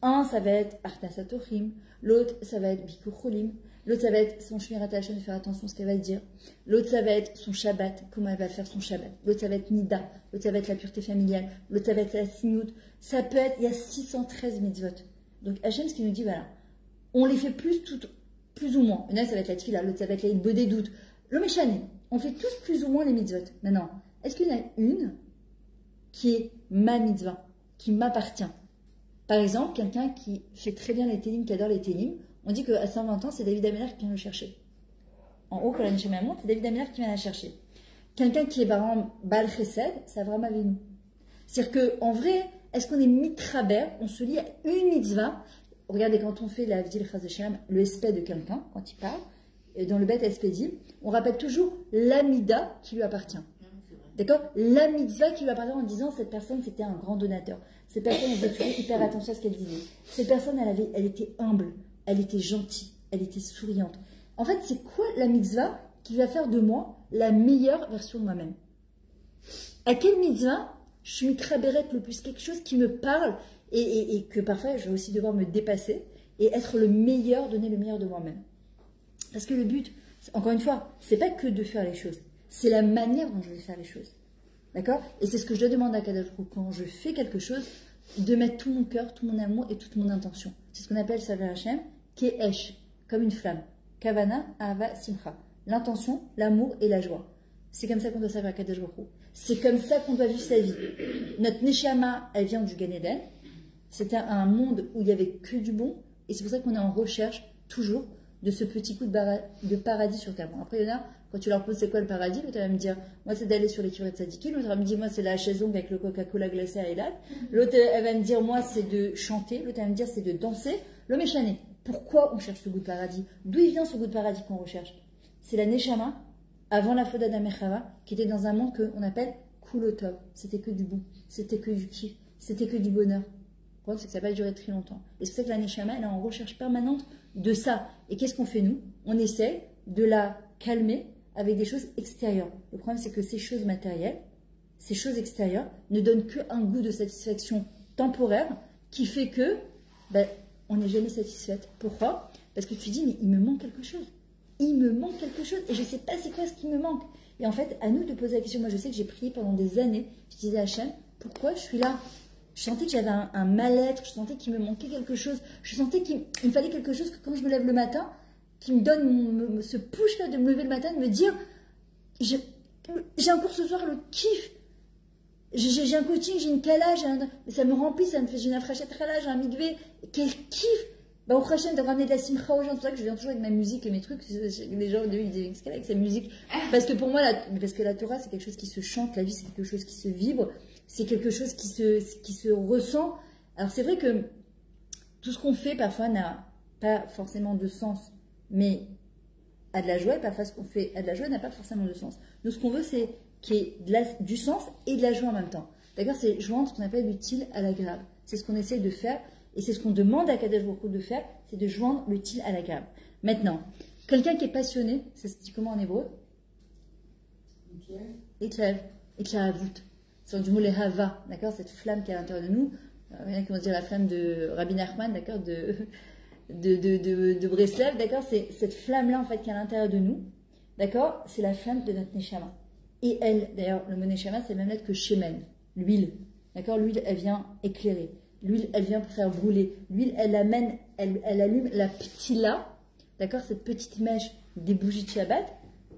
Un, ça va être Artas Atochim. L'autre, ça va être Bikur Cholim. L'autre, ça va être son Shmirat Hashem, faire attention à ce qu'elle va dire. L'autre, ça va être son Shabbat, comment elle va faire son Shabbat. L'autre, ça va être Nida. L'autre, ça va être la pureté familiale. L'autre, ça va être la Sinout. Ça peut être, il y a 613 mitzvot. Donc Hashem, ce qu'il nous dit, voilà, on les fait plus ou moins. Une, ça va être la Tfila. L'autre, ça va être la Hitbo des doutes. Le Méchané. On fait tous plus ou moins les mitzvot. Maintenant, est-ce qu'il y en a une qui est ma mitzvah, qui m'appartient? Par exemple, quelqu'un qui fait très bien les télim, qui adore les télim, on dit qu'à 120 ans, c'est David Ameller qui vient le chercher. En haut, quand la Neshama monte, c'est David Ameller qui vient la chercher. Quelqu'un qui est par exemple Baal Chesed, c'est Avraham Avinu. C'est-à-dire qu'en vrai, est-ce qu'on est mitraber, on se lie à une mitzvah? Regardez, quand on fait la Avdil Chazeshem, le espèce de quelqu'un, quand il parle, dans le Bet Espédim, on rappelle toujours l'amida qui lui appartient. D'accord? La mitzvah qui lui appartient en disant cette personne c'était un grand donateur. Cette personne elle faisait toujours hyper attention à ce qu'elle disait. Cette personne elle était humble, elle était gentille, elle était souriante. En fait, c'est quoi la mitzvah qui va faire de moi la meilleure version de moi-même? À quelle mitzvah je suis mitrabérette le plus? Quelque chose qui me parle et que parfois je vais aussi devoir me dépasser et être le meilleur, donner le meilleur de moi-même. Parce que le but, encore une fois, c'est pas que de faire les choses. C'est la manière dont je vais faire les choses. D'accord? Et c'est ce que je dois demander à Kadosh Baruch Hu quand je fais quelque chose, de mettre tout mon cœur, tout mon amour et toute mon intention. C'est ce qu'on appelle Saver Hashem, Ke'esh, comme une flamme. Kavana, Ahava, Simcha. L'intention, l'amour et la joie. C'est comme ça qu'on doit servir à Kadosh Baruch Hu. C'est comme ça qu'on doit vivre sa vie. Notre Neshama, elle vient du Gan Eden. C'était un monde où il n'y avait que du bon. Et c'est pour ça qu'on est en recherche, toujours, de ce petit coup de paradis sur terre. Bon, après, il y en a, quand tu leur poses c'est quoi le paradis, l'autre va me dire, moi c'est d'aller sur les kivrets de Tzadiki, l'autre va me dire, moi c'est la chaise longue avec le Coca-Cola glacé à Elat, l'autre elle va me dire, moi c'est de chanter, l'autre elle va me dire c'est de danser. Le Méchané, pourquoi on cherche ce goût de paradis? D'où il vient ce goût de paradis qu'on recherche? C'est la Neshama, avant la Foda d'Amechava, qui était dans un monde qu'on appelle Kulotov. C'était que du bon, c'était que du kiff, c'était que du bonheur. Le problème, c'est que ça n'a pas duré très longtemps. Et c'est pour ça que la Neshama, elle est en recherche permanente de ça. Et qu'est-ce qu'on fait nous? On essaie de la calmer avec des choses extérieures. Le problème, c'est que ces choses matérielles, ces choses extérieures, ne donnent qu'un goût de satisfaction temporaire qui fait que on n'est jamais satisfaite. Pourquoi? Parce que tu dis, mais il me manque quelque chose. Il me manque quelque chose et je ne sais pas c'est quoi ce qui me manque. Et en fait, à nous de poser la question. Moi, je sais que j'ai prié pendant des années. Je disais à Hachem, pourquoi je suis là? Je sentais que j'avais un mal-être, je sentais qu'il me manquait quelque chose. Je sentais qu'il me fallait quelque chose que quand je me lève le matin, qui me donne ce push-là de me lever le matin, de me dire, j'ai un cours ce soir, le kiff. J'ai un coaching, j'ai une kala, ça me remplit, ça me fait, j'ai une afrachet là, j'ai un migvé. Quel kiff! Au Hachem, de ramener de la simcha aux gens, c'est pour ça que je viens toujours avec ma musique et mes trucs. Les gens au début ils disaient, qu'est-ce qu'elle a avec sa musique? Parce que pour moi, parce que la Torah, c'est quelque chose qui se chante, la vie, c'est quelque chose qui se vibre, c'est quelque chose qui se ressent. Alors c'est vrai que tout ce qu'on fait, parfois, n'a pas forcément de sens, mais a de la joie, et parfois ce qu'on fait a de la joie n'a pas forcément de sens. Nous, ce qu'on veut, c'est qu'il y ait du sens et de la joie en même temps. D'accord? C'est joindre ce qu'on appelle l'utile à l'agréable. C'est ce qu'on essaie de faire. Et c'est ce qu'on demande à Kadosh Baruch Hu de faire, c'est de joindre l'utile à l'agréable. Maintenant, quelqu'un qui est passionné, ça se dit comment en hébreu? Etlahavut. C'est du mot les hava, d'accord? Cette flamme qui est à l'intérieur de nous. Il y en a qui vont dire la flamme de Rabbi Nachman, d'accord? De Breslev, d'accord? C'est cette flamme-là, en fait, qui est à l'intérieur de nous, d'accord? C'est la flamme de notre Neshama. Et elle, d'ailleurs, le mot Neshama, c'est la même lettre que Shemen, l'huile, d'accord? L'huile, elle vient éclairer. L'huile, elle vient pour faire brûler. L'huile, elle allume la ptila, d'accord? Cette petite mèche des bougies de Shabbat,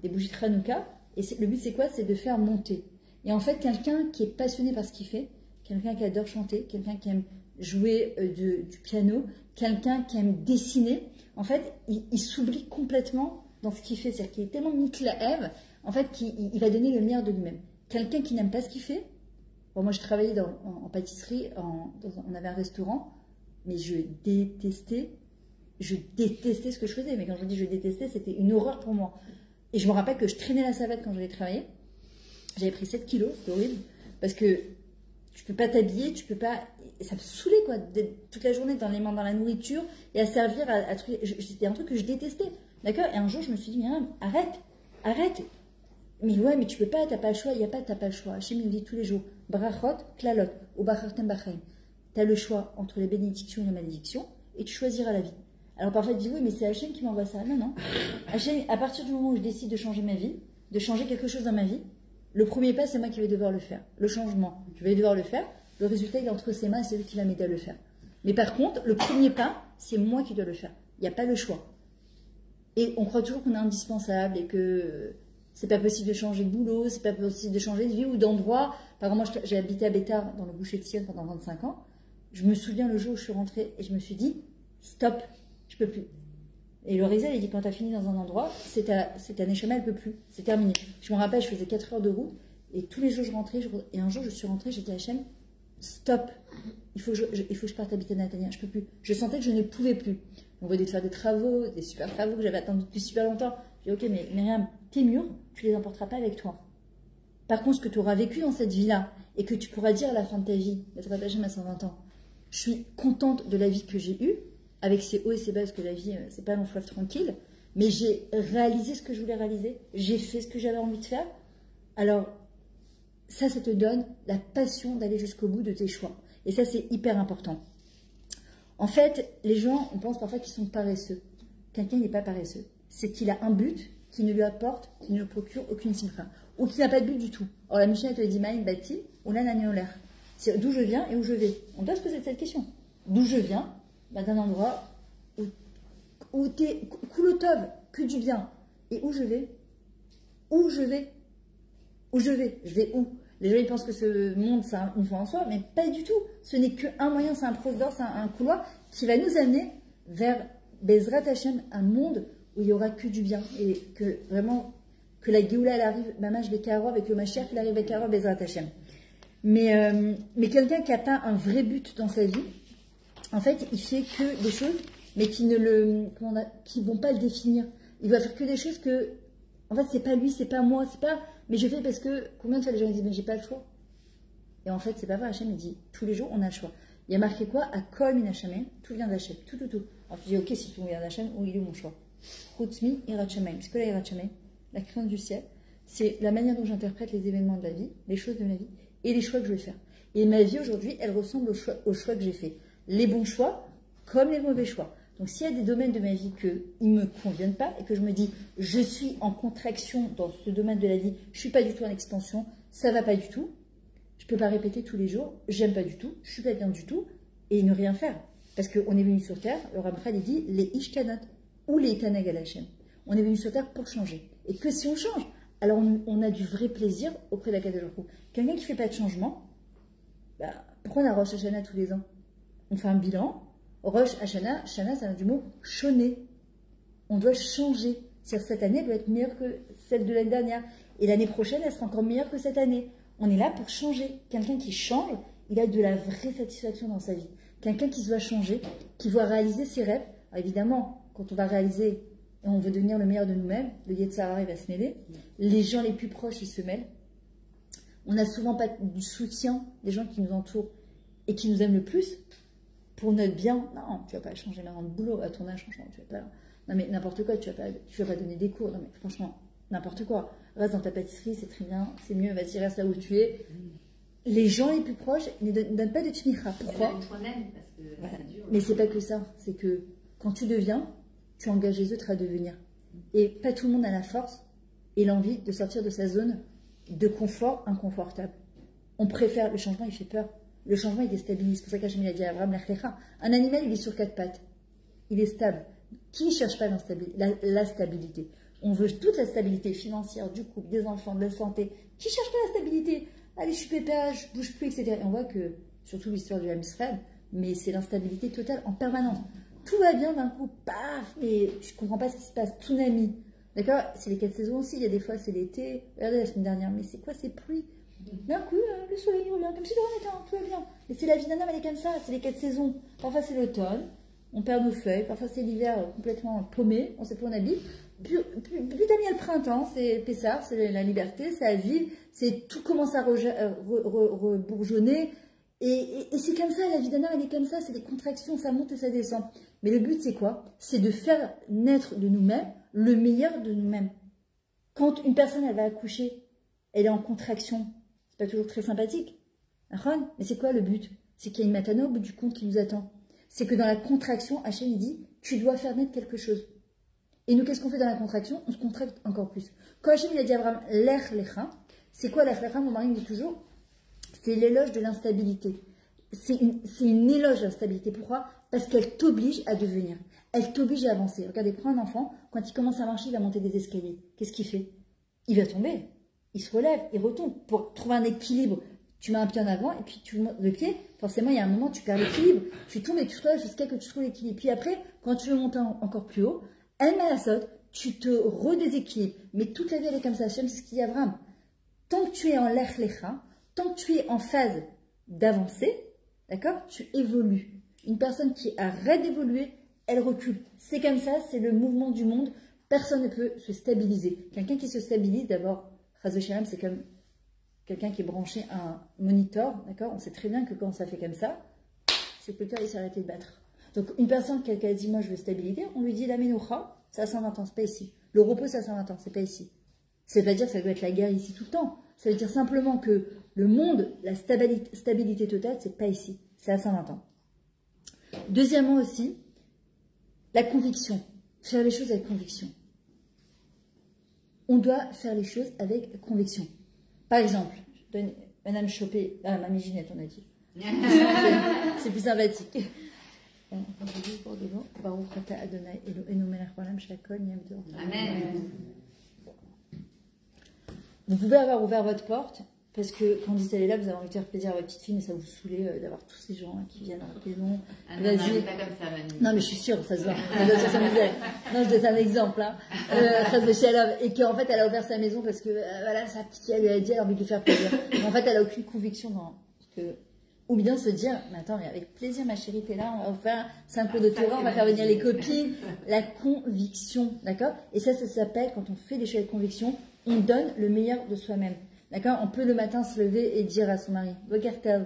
des bougies de Hanouka. Et le but, c'est quoi? C'est de faire monter. Et en fait, quelqu'un qui est passionné par ce qu'il fait, quelqu'un qui adore chanter, quelqu'un qui aime jouer du piano, quelqu'un qui aime dessiner, en fait, il s'oublie complètement dans ce qu'il fait. C'est-à-dire qu'il est tellement mitlaev, en fait, qu'il va donner le meilleur de lui-même. Quelqu'un qui n'aime pas ce qu'il fait. Bon, moi, je travaillais en pâtisserie, on avait un restaurant, mais je détestais ce que je faisais. Mais quand je dis je détestais, c'était une horreur pour moi. Et je me rappelle que je traînais la savate quand j'allais travailler. J'avais pris 7 kilos, c'était horrible, parce que tu peux pas t'habiller, tu peux pas... ça me saoulait, quoi, d'être toute la journée dans les mains dans la nourriture et à servir à truc. C'était un truc que je détestais. D'accord? Et un jour, je me suis dit, Myriam, arrête. Mais ouais, mais tu peux pas, t'as pas le choix. Il n'y a pas, t'as pas le choix. Hachem, il me dit tous les jours, brachot, klalot, ou bachartem bachaim. T'as le choix entre les bénédictions et les malédictions, et tu choisiras la vie. Alors parfois, tu dis, oui, mais c'est Hachem qui m'envoie ça. Non. Hachem, à partir du moment où je décide de changer ma vie, de changer quelque chose dans ma vie, le premier pas, c'est moi qui vais devoir le faire. Le changement, je vais devoir le faire. Le résultat, il est entre ses mains et c'est lui qui va m'aider à le faire. Mais par contre, le premier pas, c'est moi qui dois le faire. Il n'y a pas le choix. Et on croit toujours qu'on est indispensable et que c'est pas possible de changer de boulot, c'est pas possible de changer de vie ou d'endroit. Par exemple, moi, j'ai habité à Bétard, dans le Boucher de Sion, pendant 25 ans. Je me souviens le jour où je suis rentrée et je me suis dit, stop, je peux plus. Et le Rizal, il dit, quand tu as fini dans un endroit, c'est ta neshama, elle peut plus. C'est terminé. Je me rappelle, je faisais 4 heures de route et tous les jours, je rentrais. Et un jour, je suis rentrée, j'ai dit à Hachem, stop, il faut que je parte habiter à Natania, je peux plus. Je sentais que je ne pouvais plus. On voulait faire des travaux, des super travaux que j'avais attendus depuis super longtemps. J'ai dit, ok, mais Myriam, tes murs, tu les emporteras pas avec toi. Par contre, ce que tu auras vécu dans cette vie-là, et que tu pourras dire à la fin de ta vie, Hachem à 120 ans, je suis contente de la vie que j'ai eue, avec ses hauts et ses bas, parce que la vie, c'est pas un long fleuve tranquille, mais j'ai réalisé ce que je voulais réaliser, j'ai fait ce que j'avais envie de faire. Alors, ça te donne la passion d'aller jusqu'au bout de tes choix. Et ça, c'est hyper important. En fait, les gens, on pense parfois qu'ils sont paresseux. Quelqu'un n'est pas paresseux. C'est qu'il a un but qui ne lui apporte, qui ne lui procure aucune simcha. Ou qui n'a pas de but du tout. Or, la Mishnah te dit, Maïn bati, ou la naniolaire. C'est d'où je viens et où je vais. On doit se poser cette question. D'où je viens, d'un endroit où t'es koulotov, que du bien. Et où je vais? Où je vais? Où je vais? Je vais où? Les gens, ils pensent que ce monde, c'est une foi en soi, mais pas du tout. Ce n'est qu'un moyen, c'est un procédure, c'est un couloir qui va nous amener vers Bezrat Hashem, un monde où il n'y aura que du bien. Et que vraiment, que la Géoula, elle arrive, Mamash Bekarov, et que le Mashiach, il arrive Bekarov, Bezrat Hashem. Mais quelqu'un qui n'a pas un vrai but dans sa vie, en fait, il fait que des choses, mais qui ne vont pas le définir. Il va faire que des choses que, en fait, c'est pas lui, c'est pas moi, c'est pas, mais je fais parce que, combien de fois les gens disent, mais j'ai pas le choix. Et en fait, c'est pas vrai, Hachem, il dit, tous les jours, on a le choix. Il y a marqué quoi? À Kol min Hachem, tout vient d'Hachem, tout. Alors tu dis, ok, si tout vient d'Hachem, où il est mon choix? Chutzmi irat shamayim. C'est quoi la irat shamayim? La crainte du ciel. C'est la manière dont j'interprète les événements de la vie, les choses de la vie, et les choix que je vais faire. Et ma vie aujourd'hui, elle ressemble aux choix que j'ai fait. Les bons choix, comme les mauvais choix. Donc s'il y a des domaines de ma vie qui ne me conviennent pas, et que je me dis, je suis en contraction dans ce domaine de la vie, je ne suis pas du tout en expansion, ça ne va pas du tout, je ne peux pas répéter tous les jours, j'aime pas du tout, je ne suis pas bien du tout, et ne rien faire. Parce qu'on est venu sur Terre, le Ramchal il dit, les Ishkanot, ou les Tanag al Hashem. On est venu sur Terre pour changer. Et que si on change, alors on a du vrai plaisir auprès d'Akadosh Baruch Hu. Quelqu'un qui ne fait pas de changement, pourquoi on a Rosh Hashanah tous les ans? On fait un bilan. Rosh Hashanah, Shana, ça vient du mot choné. On doit changer. C'est-à-dire cette année, elle doit être meilleure que celle de l'année dernière. Et l'année prochaine, elle sera encore meilleure que cette année. On est là pour changer. Quelqu'un qui change, il a de la vraie satisfaction dans sa vie. Quelqu'un qui se doit changer, qui doit réaliser ses rêves. Alors évidemment, quand on va réaliser et on veut devenir le meilleur de nous-mêmes, le Yetzer Hara va se mêler. Les gens les plus proches, ils se mêlent. On n'a souvent pas du soutien des gens qui nous entourent et qui nous aiment le plus pour notre bien. Non, tu ne vas pas changer maintenant de boulot à ton âge, franchement. Tu vas pas, non, mais n'importe quoi, tu vas pas donner des cours. Non, mais franchement, n'importe quoi. Reste dans ta pâtisserie, c'est très bien, c'est mieux, vas-y, reste là où tu es. Les gens les plus proches ne donnent pas de tmicha. Pourquoi? Voilà. Mais c'est pas que ça. C'est que quand tu deviens, tu engages les autres à devenir. Et pas tout le monde a la force et l'envie de sortir de sa zone de confort inconfortable. On préfère, le changement il fait peur. Le changement il déstabilise. C'est pour ça qu'Hachem a dit à Abraham, un animal il est sur 4 pattes. Il est stable. Qui ne cherche pas la stabilité? On veut toute la stabilité financière du couple, des enfants, de la santé. Qui ne cherche pas la stabilité? Allez, je suis pépère, je bouge plus, etc. Et on voit que, surtout l'histoire du Ham Israël, mais c'est l'instabilité totale en permanence. Tout va bien d'un coup, paf, mais je ne comprends pas ce qui se passe, tsunami. D'accord? C'est les 4 saisons aussi, il y a des fois c'est l'été. Regardez la semaine dernière, mais c'est quoi ces pluies? D'un coup, le soleil revient, comme si de rien n'était, tout va bien. Mais c'est la vie d'un homme, elle est comme ça, c'est les 4 saisons. Parfois c'est l'automne, on perd nos feuilles, parfois c'est l'hiver complètement paumé, on ne sait plus où on habite. Puis t'as mis le printemps, c'est Pessah, c'est la liberté, c'est la ville, c'est tout commence à rebourgeonner. Et c'est comme ça, la vie d'un homme, elle est comme ça, c'est des contractions, ça monte et ça descend. Mais le but, c'est quoi? C'est de faire naître de nous-mêmes le meilleur de nous-mêmes. Quand une personne, elle va accoucher, elle est en contraction, c'est pas toujours très sympathique. Mais c'est quoi le but? C'est qu'il y a une matana au bout du compte qui nous attend. C'est que dans la contraction, Hachem, il dit, tu dois faire naître quelque chose. Et nous, qu'est-ce qu'on fait dans la contraction? On se contracte encore plus. Quand Hachem, il a dit à Abraham, l'ech lecha, c'est quoi l'ech lecha? Mon mari me dit toujours, c'est l'éloge de l'instabilité. C'est une éloge de l'instabilité. Pourquoi? Parce qu'elle t'oblige à devenir. Elle t'oblige à avancer. Regardez, prends un enfant, quand il commence à marcher, il va monter des escaliers. Qu'est-ce qu'il fait? Il va tomber. Il se relève, il retombe. Pour trouver un équilibre, tu mets un pied en avant et puis tu montes le pied. Forcément, il y a un moment, tu perds l'équilibre. Tu tombes et tu te relèves jusqu'à ce que tu trouves l'équilibre. Puis après, quand tu veux monter encore plus haut, elle met la saute, tu te redéséquilibres. Mais toute la vie, elle est comme ça. Hachem, c'est ce qu'il y a vraiment. Tant que tu es en l'ech lecha, tant que tu es en phase d'avancer, d'accord, tu évolues. Une personne qui arrête d'évoluer, elle recule. C'est comme ça, c'est le mouvement du monde. Personne ne peut se stabiliser. Quelqu'un qui se stabilise, d'abord, c'est comme quelqu'un qui est branché à un moniteur, d'accord. On sait très bien que quand ça fait comme ça, c'est que le cœur il s'est arrêté de battre. Donc une personne qui a dit moi je veux stabilité, on lui dit la menoucha, c'est à 120 ans, c'est pas ici. Le repos c'est à 120 ans, c'est pas ici. Ça veut pas dire que ça doit être la guerre ici tout le temps. Ça veut dire simplement que le monde, la stabilité totale, c'est pas ici, c'est à 120 ans. Deuxièmement aussi, la conviction. Faire les choses avec conviction. On doit faire les choses avec conviction. Par exemple, je donne Madame Chopé, Mamie Ginette, on a dit. C'est plus sympathique. Amen. Vous pouvez avoir ouvert votre porte, parce que quand vous êtes là, vous avez envie de faire plaisir à votre petite fille, mais ça vous saoulait d'avoir tous ces gens qui viennent rappeler non. Non, pas comme ça, Mamie. Non, mais je suis sûre, ça se voit. Non, je donne un exemple. Hein. Et qu'en fait, elle a ouvert sa maison parce que voilà, sa petite fille, elle lui a dit, elle a envie de lui faire plaisir. Mais en fait, elle n'a aucune conviction dans ce que. Ou bien se dire, mais attends, mais avec plaisir, ma chérie, t'es là, on va faire 5 cours de Torah, on va faire venir les copines. La conviction, d'accord? Et ça s'appelle, quand on fait des choses avec conviction, on donne le meilleur de soi-même. D'accord? On peut le matin se lever et dire à son mari, Bokertov,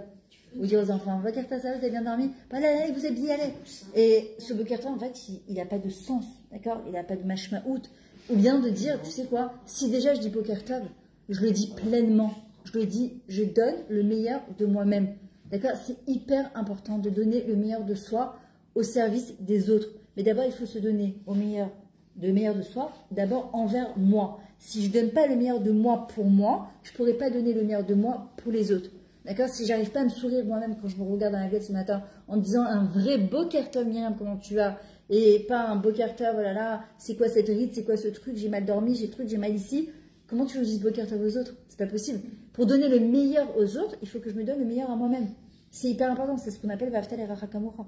ou dire aux enfants, Bokertov, ça va, vous avez bien dormi? Pas là, vous êtes bien allés. Et ce Bokertov, en fait, il n'a pas de sens, d'accord? Il n'a pas de mashmaout. Ou bien de dire, tu sais quoi? Si déjà je dis Bokertov, je le dis pleinement. Je le dis, je donne le meilleur de moi-même. D'accord? C'est hyper important de donner le meilleur de soi au service des autres. Mais d'abord, il faut se donner au meilleur de soi, d'abord envers moi. Si je ne donne pas le meilleur de moi pour moi, je ne pourrai pas donner le meilleur de moi pour les autres. D'accord? Si j'arrive pas à me sourire moi-même quand je me regarde dans la glace ce matin en me disant un vrai Bokertov, Myriam, comment tu vas? Et pas un Bokertov, voilà, là, c'est quoi cette ride, c'est quoi ce truc, j'ai mal dormi, j'ai mal ici. Comment tu veux que je dise Bokertov aux autres? C'est pas possible. Pour donner le meilleur aux autres, il faut que je me donne le meilleur à moi-même. C'est hyper important, c'est ce qu'on appelle Vaftal et Rachakamura.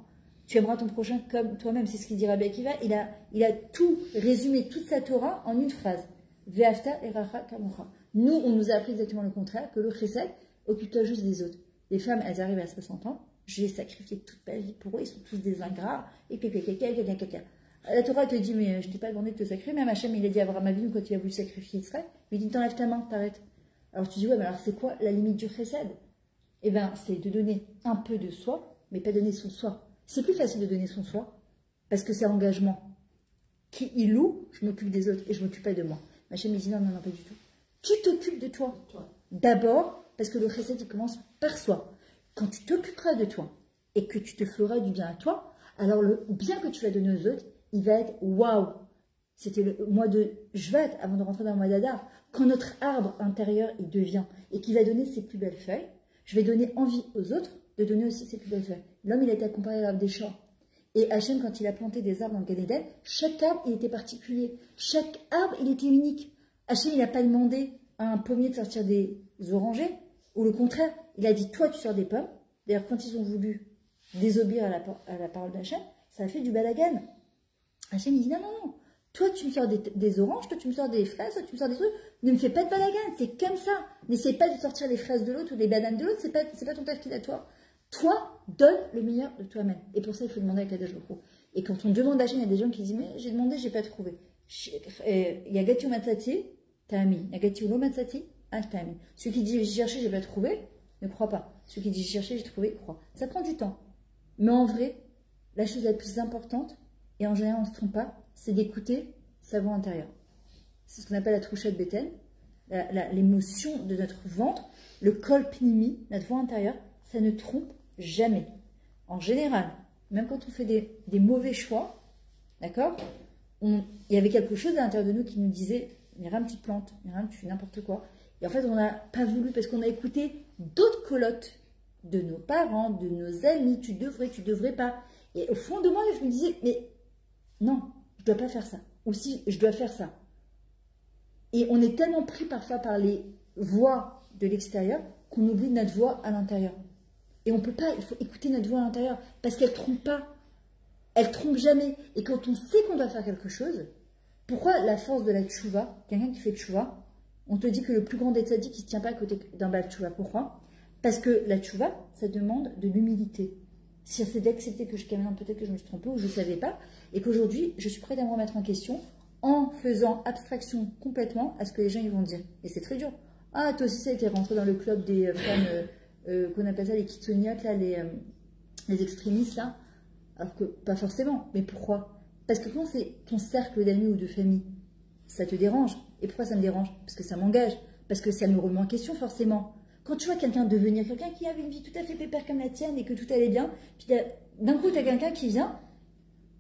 Tu aimeras ton prochain comme toi-même, c'est ce qu'il dit Rabbi Akiva. Il a tout résumé, toute sa Torah en une phrase. Vaftal et Rachakamura. Nous, on nous a appris exactement le contraire, que le chesed, occupe-toi juste des autres. Les femmes, elles arrivent à 60 ans, je vais sacrifier toute ma vie pour eux, ils sont tous des ingrats, et caca. La Torah te dit, mais je t'ai pas demandé de te sacrifier, même Hachem, il a dit à Abraham Avinu quand il a voulu sacrifier Israël, il dit, t'enlèves ta main, t'arrêtes. Alors tu dis, ouais, mais alors c'est quoi la limite du chesed? Eh bien, c'est de donner un peu de soi, mais pas donner son soi. C'est plus facile de donner son soi, parce que c'est l'engagement. Qui il loue, je m'occupe des autres, et je m'occupe pas de moi. Hachem, il dit, non, pas du tout. Tu t'occupes de toi. D'abord, parce que le chesed, il commence par soi. Quand tu t'occuperas de toi, et que tu te feras du bien à toi, alors le bien que tu vas donner aux autres, il va être waouh. C'était le mois de Shvat, avant de rentrer dans le mois d'Adar. Quand notre arbre intérieur, il devient, et qu'il va donner ses plus belles feuilles, je vais donner envie aux autres de donner aussi ses plus belles feuilles. L'homme, il a été comparé à l'arbre des champs. Et Hachem, quand il a planté des arbres dans le Gan Eden, chaque arbre, il était particulier. Chaque arbre, il était unique. Hachem, il n'a pas demandé à un pommier de sortir des orangers, ou le contraire. Il a dit, toi, tu sors des pommes. D'ailleurs, quand ils ont voulu désobéir à la parole d'Hachem, ça a fait du balagan. Hachem, il dit, non. Toi, tu me sors des oranges, toi, tu me sors des fraises, toi, tu me sors des trucs. Ne me fais pas de balagan, c'est comme ça. N'essaie pas de sortir les fraises de l'autre ou les bananes de l'autre, c'est pas ton tafkid à toi. Toi, donne le meilleur de toi-même. Et pour ça, il faut demander à Kadosh Baruch Hu. Et quand on demande à Hachem, il y a des gens qui disent, mais j'ai demandé, j'ai pas trouvé. Yagati ou Matsati, Ta'ami. Yagati ou lo Matsati, Ta'ami. Celui qui dit, j'ai cherché, j'ai pas trouvé, ne croit pas. Celui qui dit j'ai cherché, j'ai trouvé, croit. Ça prend du temps. Mais en vrai, la chose la plus importante, et en général on ne se trompe pas, c'est d'écouter sa voix intérieure. C'est ce qu'on appelle la trouchette bétaine, l'émotion de notre ventre, le kol pnimi, notre voix intérieure, ça ne trompe jamais. En général, même quand on fait des mauvais choix, d'accord, il y avait quelque chose à l'intérieur de nous qui nous disait Myriam, tu te plantes, Myriam, tu fais n'importe quoi. Et en fait, on n'a pas voulu parce qu'on a écouté d'autres colottes de nos parents, de nos amis, tu devrais pas. Et au fond de moi, je me disais, mais non, je ne dois pas faire ça. Ou si, je dois faire ça. Et on est tellement pris parfois par les voix de l'extérieur qu'on oublie notre voix à l'intérieur. Et on ne peut pas, il faut écouter notre voix à l'intérieur parce qu'elle ne trompe pas. Elle ne trompe jamais. Et quand on sait qu'on doit faire quelque chose, pourquoi la force de la tchouva, quelqu'un qui fait tchouva, on te dit que le plus grand des tzaddik, il ne se tient pas à côté d'un bal tchouva. Pourquoi? Parce que la tchouva, ça demande de l'humilité. C'est d'accepter que peut-être que je me suis trompée ou je ne savais pas, et qu'aujourd'hui, je suis prête à me remettre en question en faisant abstraction complètement à ce que les gens ils vont dire. Et c'est très dur. Ah, toi aussi, ça a été rentré dans le club des femmes, qu'on appelle ça les kitsoniotes, là, les extrémistes, là. Alors que, pas forcément. Mais pourquoi? Parce que quand c'est ton cercle d'amis ou de famille, ça te dérange. Et pourquoi ça me dérange? Parce que ça m'engage. Parce que ça me remet en question, forcément. Quand tu vois quelqu'un devenir, quelqu'un qui avait une vie tout à fait pépère comme la tienne et que tout allait bien, puis d'un coup, tu as quelqu'un qui vient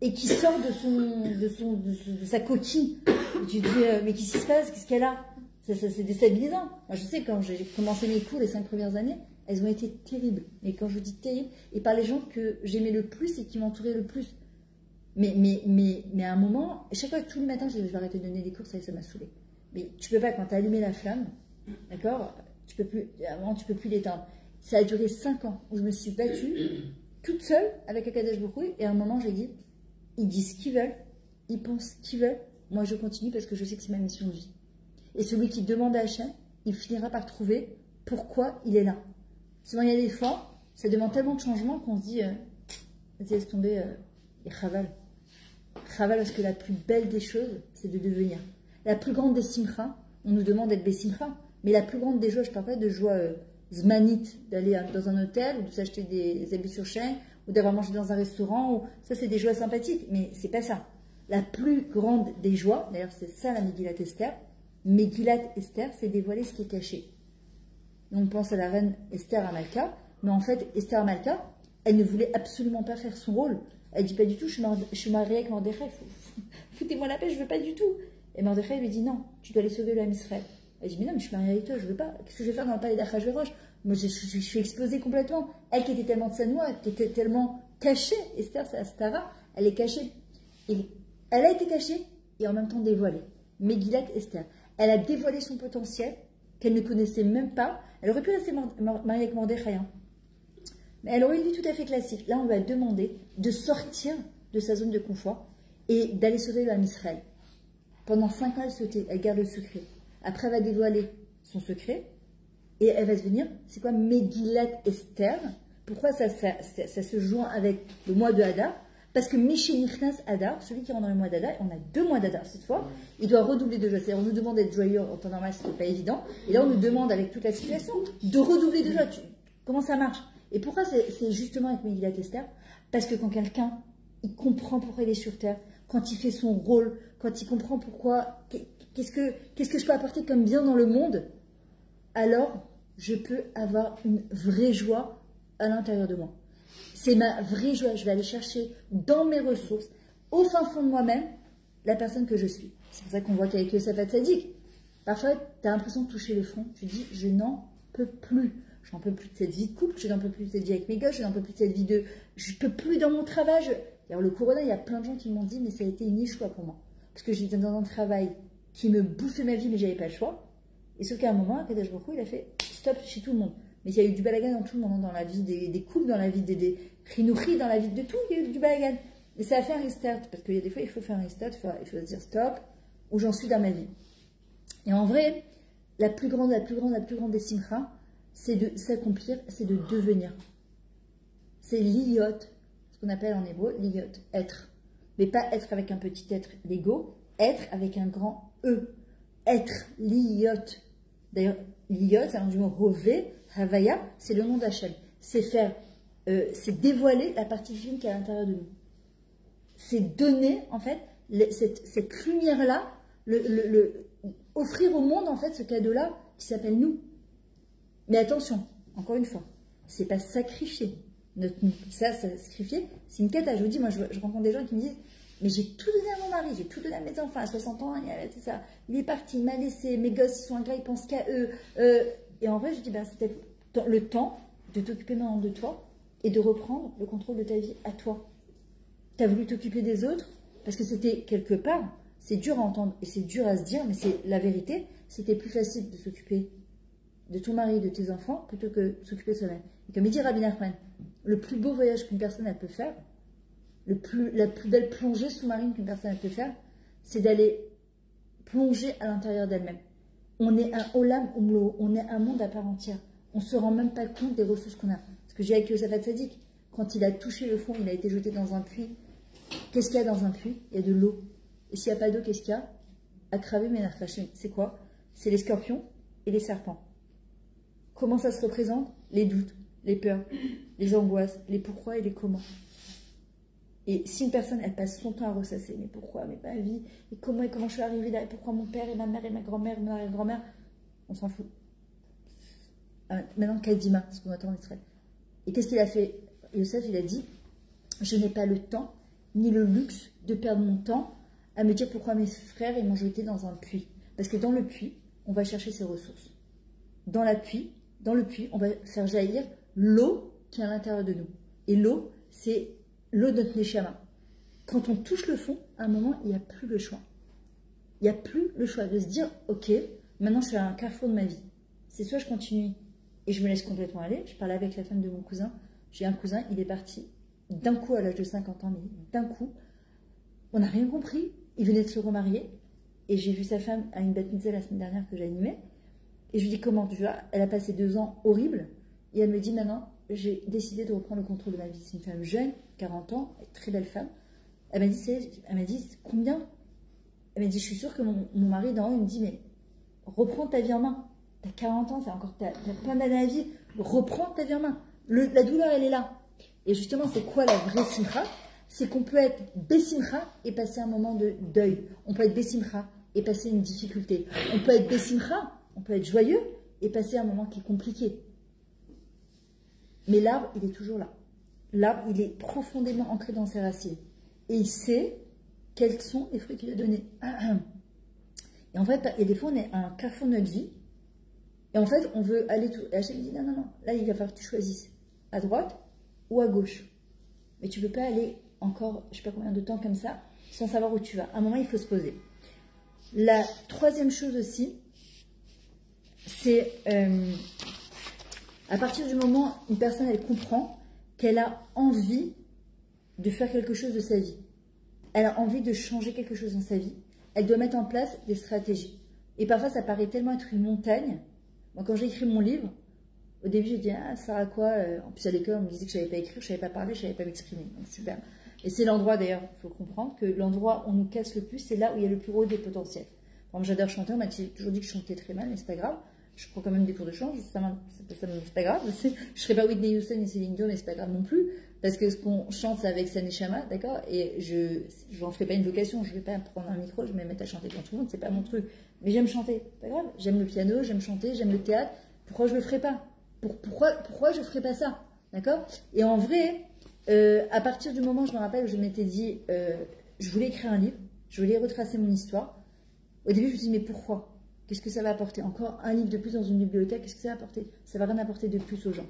et qui sort de sa coquille. Et tu te dis, mais qu'est-ce qui se passe? Qu'est-ce qu'elle a? C'est déstabilisant. Moi, je sais, quand j'ai commencé mes cours les 5 premières années, elles ont été terribles. Mais quand je dis terribles, et par les gens que j'aimais le plus et qui m'entouraient le plus. Mais à un moment, chaque fois, tous les matins, je vais arrêter de donner des cours, ça m'a saoulée. Mais tu peux pas, quand tu as allumé la flamme, d'accord, tu peux plus, à un moment, tu peux plus l'éteindre. Ça a duré 5 ans où je me suis battue toute seule avec Akadosh Baruch Hu, et à un moment, j'ai dit, ils disent ce qu'ils veulent, ils pensent ce qu'ils veulent, moi je continue parce que je sais que c'est ma mission de vie. Et celui qui demande à Hachem, il finira par trouver pourquoi il est là. Souvent, il y a des fois, ça demande tellement de changements qu'on se dit, vas-y, laisse tomber, et chaval. Chaval, parce que la plus belle des choses, c'est de devenir. La plus grande des simcha, on nous demande d'être bessimcha, mais la plus grande des joies, je ne parle pas de joie zmanite, d'aller dans un hôtel, ou de s'acheter des habits sur chaîne, ou d'avoir mangé dans un restaurant, ou ça c'est des joies sympathiques, mais c'est pas ça. La plus grande des joies, d'ailleurs c'est ça la Megillat Esther, Megillat Esther, c'est dévoiler ce qui est caché. On pense à la reine Esther Amalka, mais en fait Esther Amalka, elle ne voulait absolument pas faire son rôle. Elle dit pas du tout, je suis mariée avec Mordechai, foutez-moi la paix, je veux pas du tout. Et Mordechai lui dit non, tu dois aller sauver le Ham Israël. Elle dit mais non, mais je suis mariée avec toi, je veux pas. Qu'est-ce que je vais faire dans le palais d'Achashverosh? Moi je suis exposée complètement. Elle qui était tellement de sa noix, qui était tellement cachée, Esther, c'est Astara, elle est cachée. Et elle a été cachée et en même temps dévoilée. Megillat Esther. Elle a dévoilé son potentiel qu'elle ne connaissait même pas. Elle aurait pu rester mariée avec Mordechai. Mais elle aurait une vie tout à fait classique. Là, on va demander de sortir de sa zone de confort et d'aller sauver le Ham Israël. Pendant 5 ans, elle garde le secret. Après, elle va dévoiler son secret et elle va devenir, c'est quoi, Megillat Esther. Pourquoi ça se joint avec le mois de Hadar? Parce que Mishenichnas Hadar, celui qui rentre dans le mois d'Hadar, on a 2 mois d'Hadar cette fois, il doit redoubler de joie. C'est-à-dire, on nous demande d'être joyeux en temps normal, ce n'est pas évident. Et là, on nous demande, avec toute la situation, de redoubler de joie. Comment ça marche? Et pourquoi c'est justement avec Megillat Esther? Parce que quand quelqu'un, il comprend pourquoi il est sur Terre, quand il fait son rôle, quand il comprend pourquoi, qu'est-ce que je peux apporter comme bien dans le monde, alors je peux avoir une vraie joie à l'intérieur de moi. C'est ma vraie joie. Je vais aller chercher dans mes ressources, au fin fond de moi-même, la personne que je suis. C'est pour ça qu'on voit qu'avec Yosafat Tzadik, parfois, tu as l'impression de toucher le fond. Tu dis, je n'en peux plus. Je n'en peux plus de cette vie de couple, je n'en peux plus de cette vie avec mes gosses, je n'en peux plus de cette vie de... Je ne peux plus dans mon travail. Alors le corona, il y a plein de gens qui m'ont dit, mais ça a été une échouée pour moi. Parce que j'étais dans un travail qui me bouffait ma vie, mais j'avais pas le choix. Et sauf qu'à un moment, Akadosh Baruch Hu, il a fait stop chez tout le monde. Mais il y a eu du balagan dans tout le monde, dans la vie des couples, dans la vie des rinouchis, dans la vie de tout, il y a eu du balagan. Et ça a fait un restart, parce qu'il y a des fois, il faut faire un restart, il faut se dire stop, où j'en suis dans ma vie. Et en vrai, la plus grande des simcha, c'est de s'accomplir, c'est de devenir. C'est l'iyot, ce qu'on appelle en hébreu l'iyot, être. Mais pas être avec un petit être, l'ego, être avec un grand E. Être, l'iyot. D'ailleurs, l'iyot, c'est un du mot rové, Havaya, c'est le nom d'Hachem. C'est faire, c'est dévoiler la partie divine qui est à l'intérieur de nous. C'est donner, en fait, cette lumière-là, offrir au monde, en fait, ce cadeau-là qui s'appelle nous. Mais attention, encore une fois, c'est pas sacrifier notre nous. Ça, sacrifier, c'est une cata. Je vous dis, moi, je rencontre des gens qui me disent, mais j'ai tout donné à mon mari, j'ai tout donné à mes enfants, à 60 ans, ça. Il est parti, il m'a laissé, mes gosses, ils sont ingrats, ils pensent qu'à eux. Et en vrai, je dis, ben, c'était le temps de t'occuper maintenant de toi et de reprendre le contrôle de ta vie à toi. Tu as voulu t'occuper des autres parce que c'était quelque part, c'est dur à entendre et c'est dur à se dire, mais c'est la vérité, c'était plus facile de s'occuper de ton mari, de tes enfants, plutôt que de s'occuper de soi-même. Et comme il dit Rabbi Nachman, le plus beau voyage qu'une personne elle peut faire, la plus belle plongée sous-marine qu'une personne elle peut faire, c'est d'aller plonger à l'intérieur d'elle-même. On est un olam umlo, on est un monde à part entière. On ne se rend même pas compte des ressources qu'on a. Ce que j'ai avec Yosafat Tzadik, quand il a touché le fond, il a été jeté dans un puits. Qu'est-ce qu'il y a dans un puits? Il y a de l'eau. Et s'il n'y a pas d'eau, qu'est-ce qu'il y a? Akravé menarkashim. C'est quoi? C'est les scorpions et les serpents. Comment ça se représente? Les doutes, les peurs, les angoisses, les pourquoi et les comment. Et si une personne, elle passe son temps à ressasser, mais pourquoi, mais ma vie, et comment je suis arrivée là, et pourquoi mon père et ma mère et ma grand-mère et ma arrière-grand-mère, on s'en fout. Maintenant, Kadima, ce qu'on attend en Israël. Et qu'est-ce qu'il a fait? Yosef, il a dit, je n'ai pas le temps, ni le luxe de perdre mon temps à me dire pourquoi mes frères ils m'ont jeté dans un puits. Parce que dans le puits, on va chercher ses ressources. Dans le puits, on va faire jaillir l'eau qui est à l'intérieur de nous. Et l'eau, c'est l'eau de notre neshama. Quand on touche le fond, à un moment, il n'y a plus le choix. Il n'y a plus le choix de se dire, ok, maintenant je suis à un carrefour de ma vie. C'est soit je continue et je me laisse complètement aller. Je parlais avec la femme de mon cousin. J'ai un cousin, il est parti d'un coup à l'âge de 50 ans, mais d'un coup, on n'a rien compris. Il venait de se remarier et j'ai vu sa femme à une bat mitzvah la semaine dernière que j'animais. Et je lui dis, comment tu vas? Elle a passé 2 ans horribles. Et elle me dit, maintenant, j'ai décidé de reprendre le contrôle de ma vie. C'est une femme jeune, 40 ans, très belle femme. Elle m'a dit, combien? Elle m'a dit, je suis sûre que mon mari, d'en haut, il me dit, mais reprends ta vie en main. T'as 40 ans, t'as plein d'années à vivre. Reprends ta vie en main. La douleur, elle est là. Et justement, c'est quoi la vraie simcha? C'est qu'on peut être bessimcha et passer un moment de deuil. On peut être bessimcha et passer une difficulté. On peut être bessimcha, on peut être joyeux et passer un moment qui est compliqué. Mais l'arbre, il est toujours là. L'arbre, il est profondément ancré dans ses racines. Et il sait quels sont les fruits qu'il a donnés. Et en fait, il y a des fois, on est à un carrefour de notre vie. Et en fait, on veut aller tout. Et Hachem dit, non, non, non. Là, il va falloir que tu choisisses à droite ou à gauche. Mais tu ne peux pas aller encore, je ne sais pas combien de temps comme ça, sans savoir où tu vas. À un moment, il faut se poser. La troisième chose aussi, c'est à partir du moment où une personne, elle comprend qu'elle a envie de faire quelque chose de sa vie. Elle a envie de changer quelque chose dans sa vie. Elle doit mettre en place des stratégies. Et parfois, ça paraît tellement être une montagne. Moi, quand j'ai écrit mon livre, au début, j'ai dit, ah, ça sert à quoi? En plus, à l'école, on me disait que je ne savais pas écrire, je ne savais pas parler, je ne savais pas m'exprimer. Donc, super. Et c'est l'endroit, d'ailleurs, il faut comprendre que l'endroit où on nous casse le plus, c'est là où il y a le plus gros des potentiels. Par exemple, j'adore chanter, on m'a toujours dit que je chantais très mal, mais c'est pas grave. Je prends quand même des cours de chant, c'est pas grave. Je ne serai pas Whitney Houston et Céline Dion, mais c'est pas grave non plus. Parce que ce qu'on chante, c'est avec sa neshama, d'accord? Et je n'en ferai pas une vocation, je ne vais pas prendre un micro, je vais me mettre à chanter devant tout le monde, c'est pas mon truc. Mais j'aime chanter, pas grave. J'aime le piano, j'aime chanter, j'aime le théâtre. Pourquoi je le ferai pas? Pourquoi je ne ferai pas ça? D'accord? Et en vrai, à partir du moment, je me rappelle, où je m'étais dit, je voulais écrire un livre, je voulais retracer mon histoire. Au début, je me suis dit, mais pourquoi? Qu'est-ce que ça va apporter? Encore un livre de plus dans une bibliothèque, qu'est-ce que ça va apporter? Ça va rien apporter de plus aux gens.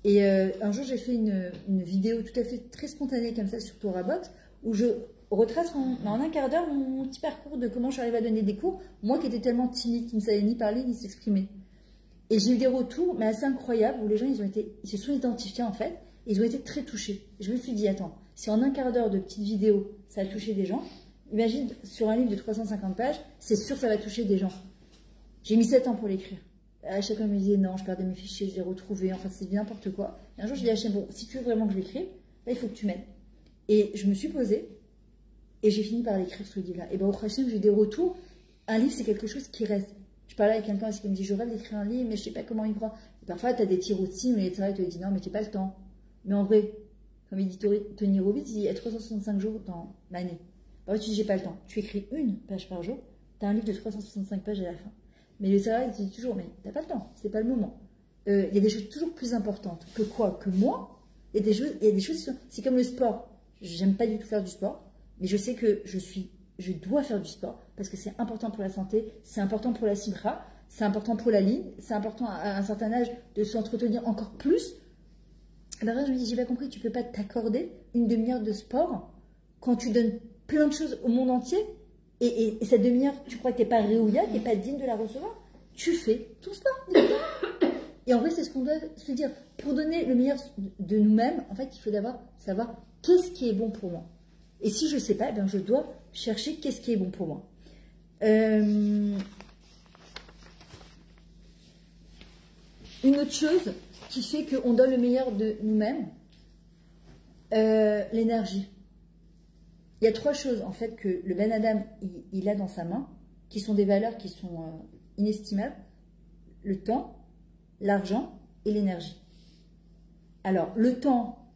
Et un jour, j'ai fait une vidéo tout à fait très spontanée comme ça sur TorahBox, où je retrace en un quart d'heure mon petit parcours de comment je suis arrivée à donner des cours, moi qui étais tellement timide, qui ne savais ni parler ni s'exprimer. Et j'ai eu des retours, mais assez incroyables, où les gens, ils se sont identifiés en fait, et ils ont été très touchés. Et je me suis dit, attends, si en un quart d'heure de petites vidéos, ça a touché des gens, imagine, sur un livre de 350 pages, c'est sûr que ça va toucher des gens. J'ai mis 7 ans pour l'écrire. À chaque fois, je me disais, non, je perdais mes fichiers, je les retrouvais, enfin, c'est n'importe quoi. Et un jour, je dis à Hachem, bon, si tu veux vraiment que je l'écrive, là, il faut que tu m'aides. Et je me suis posée, et j'ai fini par l'écrire ce livre-là. Et bien, au Hachem, j'ai eu des retours. Un livre, c'est quelque chose qui reste. Je parlais avec quelqu'un qui me dit, je rêve d'écrire un livre, mais je ne sais pas comment y prendre. parfois, tu as des tirs aussi, mais c'est vrai, tu te dis non, mais tu n'as pas le temps. Mais en vrai, comme il dit Tony Robbins, il y a 365 jours dans l'année. Parfois, tu dis j'ai pas le temps. Tu écris une page par jour, tu as un livre de 365 pages à la fin. Mais le salarié, il te dit toujours, mais tu n'as pas le temps, c'est pas le moment. Il y a des choses toujours plus importantes que quoi? Que moi. Il y a des choses, c'est comme le sport. J'aime pas du tout faire du sport, mais je sais que je dois faire du sport parce que c'est important pour la santé, c'est important pour la simra, c'est important pour la ligne, c'est important à un certain âge de s'entretenir encore plus. Alors là, je me dis, j'ai pas compris, tu peux pas t'accorder une demi-heure de sport quand tu donnes plein de choses au monde entier et cette demi-heure, tu crois que t'es pas réouïa, t'es pas digne de la recevoir. Tu fais ton sport. Et en vrai, c'est ce qu'on doit se dire. Pour donner le meilleur de nous-mêmes, en fait, il faut d'abord savoir qu'est-ce qui est bon pour moi. Et si je ne sais pas, eh bien, je dois chercher qu'est-ce qui est bon pour moi. Une autre chose qui fait qu'on donne le meilleur de nous-mêmes, l'énergie. Il y a 3 choses, en fait, que le Ben Adam, il a dans sa main, qui sont des valeurs qui sont inestimables. Le temps, l'argent et l'énergie. Alors, le temps,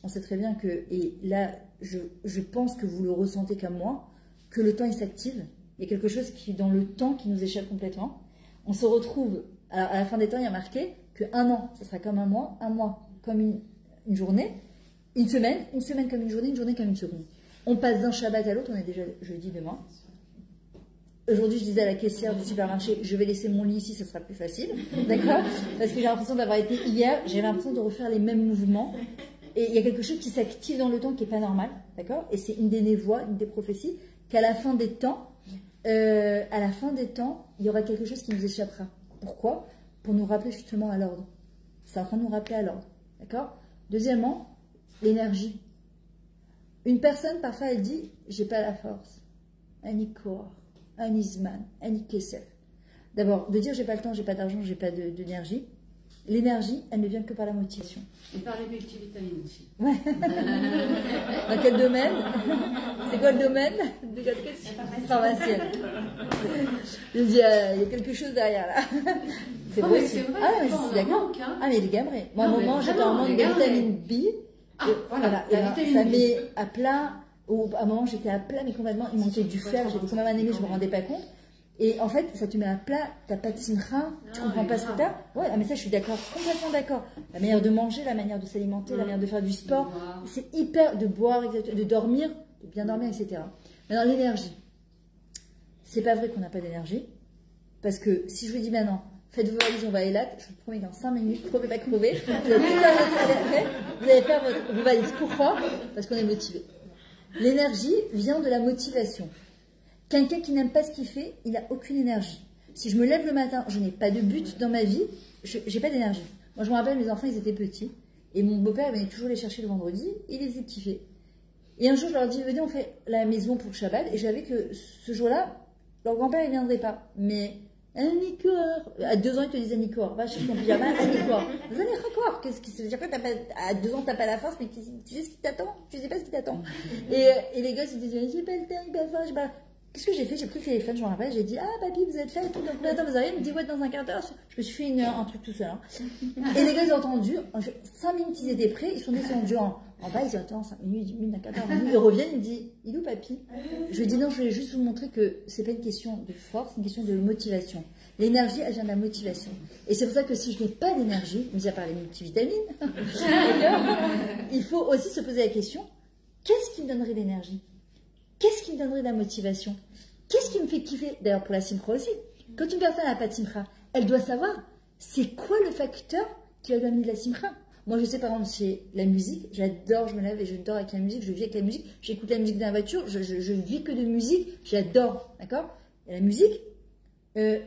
on sait très bien que, et là, je pense que vous le ressentez comme moi, que le temps, il s'active. Il y a quelque chose qui, dans le temps, qui nous échappe complètement. On se retrouve, alors à la fin des temps, il y a marqué qu'un an, ça sera comme un mois comme une journée, une semaine comme une journée comme une seconde. On passe d'un Shabbat à l'autre, on est déjà jeudi demain. Aujourd'hui, je disais à la caissière du supermarché, je vais laisser mon lit ici, ça sera plus facile, d'accord? Parce que j'ai l'impression d'avoir été hier, j'ai l'impression de refaire les mêmes mouvements. Et il y a quelque chose qui s'active dans le temps qui n'est pas normal, d'accord? Et c'est une des névoies, une des prophéties, qu'à la fin des temps, il y aura quelque chose qui nous échappera. Pourquoi? Pour nous rappeler justement à l'ordre. C'est en train de nous rappeler à l'ordre, d'accord? Deuxièmement, l'énergie. Une personne, parfois, elle dit, j'ai pas la force. Ani koach, ani zman, ani kesef. D'abord, de dire j'ai pas le temps, j'ai pas d'argent, j'ai pas d'énergie. L'énergie, elle ne vient que par la motivation. Et par les multivitamines aussi. Ouais. Dans quel domaine? C'est quoi le domaine? De quelle pharmacienne. Je dis, il y a quelque chose derrière là. C'est vrai. Ah, mais je suis d'accord. Ah, mais il est gabré. Moi, à un moment, j'étais en manque de vitamine B. Voilà. Ça met à plat. À un moment, j'étais à plat, mais complètement, il manquait du fer. J'étais quand même anémie, je ne me rendais pas compte. Et en fait, ça te met à plat, t'as pas de simra, tu comprends pas ce que t'as. Ouais, mais ça, je suis d'accord, complètement d'accord. La manière de manger, la manière de s'alimenter, la manière de faire du sport, c'est hyper, de boire, de dormir, de bien dormir, etc. Maintenant, l'énergie. C'est pas vrai qu'on n'a pas d'énergie. Parce que si je vous dis maintenant, faites vos valises, on va à Eilat, je vous promets dans 5 minutes, vous ne pouvez pas crever. Vous allez faire vos valises. Pourquoi? Parce qu'on est motivé. L'énergie vient de la motivation. Quelqu'un qui n'aime pas ce qu'il fait, il n'a aucune énergie. Si je me lève le matin, je n'ai pas de but dans ma vie, je n'ai pas d'énergie. Moi, je me rappelle, mes enfants, ils étaient petits. Et mon beau-père venait toujours les chercher le vendredi. Il les faisait kiffer. Et un jour, je leur dis, venez, on fait la maison pour le Shabbat. Et j'avais que ce jour-là, leur grand-père, il ne viendrait pas. Mais, un Nikor. À 2 ans, ils te disent un Nikor. Va chercher ton pyjama, un Nikor. Un Nikor. Qu'est-ce qui se veut dire que à 2 ans, tu n'as pas la force, mais tu sais ce qui t'attend? Tu sais pas ce qui t'attend. Et les gosses, ils disaient, j'ai pas le temps, j'ai pas le temps, j'ai pas. Qu'est-ce que j'ai fait? J'ai pris le téléphone, je me rappelle, j'ai dit, ah, papy, vous êtes là et tout. Donc, attends, vous arrivez? Il me dit, ouais, dans un quart d'heure. Je me suis fait un truc tout seul. Hein. Et les gars, ils ont entendu. 5 minutes, ils étaient prêts. Ils sont descendus en bas. Ils ont dit, attends, 5 minutes, 10 minutes, un quart d'heure. Ils reviennent. Ils me disent, il est où, papy? Je lui ai dit, non, je voulais juste vous montrer que c'est pas une question de force, c'est une question de motivation. L'énergie, elle vient de la motivation. Et c'est pour ça que si je n'ai pas d'énergie, mis à part les multivitamines, il faut aussi se poser la question, qu'est-ce qui me donnerait l'énergie? Qu'est-ce qui me donnerait de la motivation? Qu'est-ce qui me fait kiffer? D'ailleurs, pour la simcha aussi. Quand une personne n'a pas de simcha, elle doit savoir c'est quoi le facteur qui va lui amener de la simcha. Moi, je sais, par exemple, c'est la musique. J'adore, je me lève et je dors avec la musique, je vis avec la musique. J'écoute la musique dans la voiture, je vis que de musique. J'adore, d'accord? Et la musique,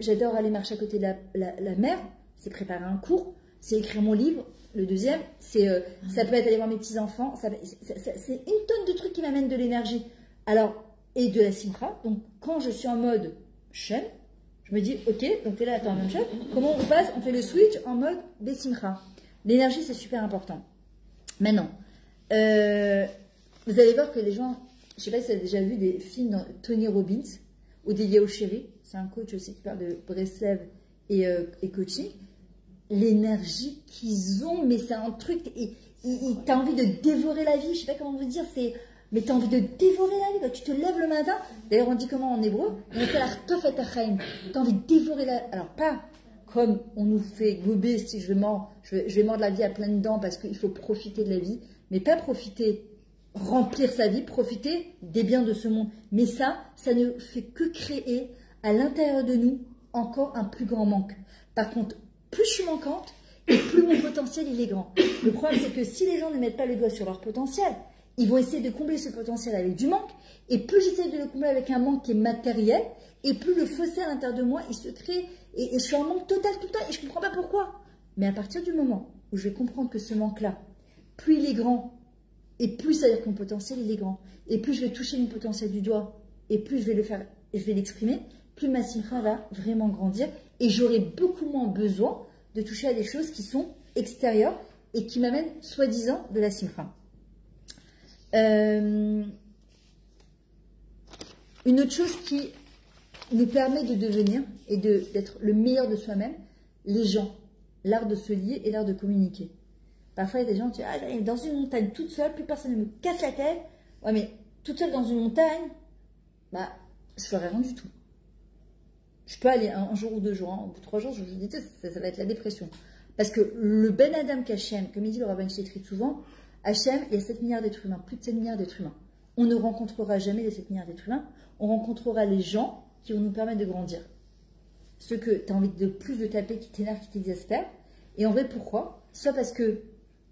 j'adore aller marcher à côté de la mer. C'est préparer un cours, c'est écrire mon livre. Le deuxième, c'est ça peut être aller voir mes petits-enfants. C'est une tonne de trucs qui m'amènent de l'énergie. Alors, et de la simcha. Donc, quand je suis en mode Shem, je me dis, ok, donc t'es là, attends, même Shem, comment on passe? On fait le switch en mode Besimcha. L'énergie, c'est super important. Maintenant, vous allez voir que les gens, je sais pas si vous avez déjà vu des films de Tony Robbins ou d'Eliyahu Sherry, c'est un coach aussi qui parle de Breslev et coaching. l'énergie qu'ils ont, mais c'est un truc, t'as envie de dévorer la vie, je sais pas comment vous dire, mais t'as envie de dévorer la vie, quand tu te lèves le matin, d'ailleurs on dit comment en hébreu, on appelle l'artof et tachaim, t'as envie de dévorer la vie, alors pas comme on nous fait gober, si je vais mordre la vie à pleines dents parce qu'il faut profiter de la vie, mais pas profiter, remplir sa vie, profiter des biens de ce monde, mais ça ne fait que créer à l'intérieur de nous encore un plus grand manque. Par contre, plus je suis manquante, et plus mon potentiel il est grand. Le problème c'est que si les gens ne mettent pas le doigt sur leur potentiel, ils vont essayer de combler ce potentiel avec du manque, et plus j'essaie de le combler avec un manque qui est matériel, et plus le fossé à l'intérieur de moi il se crée, et je suis en manque total tout le temps, et je ne comprends pas pourquoi. Mais à partir du moment où je vais comprendre que ce manque-là, plus il est grand, et plus ça veut dire que mon potentiel il est grand, et plus je vais toucher mon potentiel du doigt, et plus je vais le faire, et je vais l'exprimer, plus ma simcha va vraiment grandir, et j'aurai beaucoup moins besoin de toucher à des choses qui sont extérieures et qui m'amènent soi-disant de la simcha. Une autre chose qui nous permet de devenir et d'être le meilleur de soi-même, les gens, l'art de se lier et l'art de communiquer. Parfois, il y a des gens qui disent « Ah, j'arrive dans une montagne toute seule, plus personne ne me casse la tête. » Ouais, mais toute seule dans une montagne, bah, je ferai rien du tout. Je peux aller un jour ou 2 jours, hein. Au bout de 3 jours, je vous dis, ça va être la dépression. Parce que le Ben Adam qu'Hachem, comme il dit le Rabban Shetrit souvent, Hachem, il y a 7 milliards d'êtres humains, plus de 7 milliards d'êtres humains. On ne rencontrera jamais les 7 milliards d'êtres humains, on rencontrera les gens qui vont nous permettre de grandir. Ceux que tu as envie de plus de taper, qui t'énervent, qui t'exaspèrent. Et en vrai, pourquoi? Soit parce que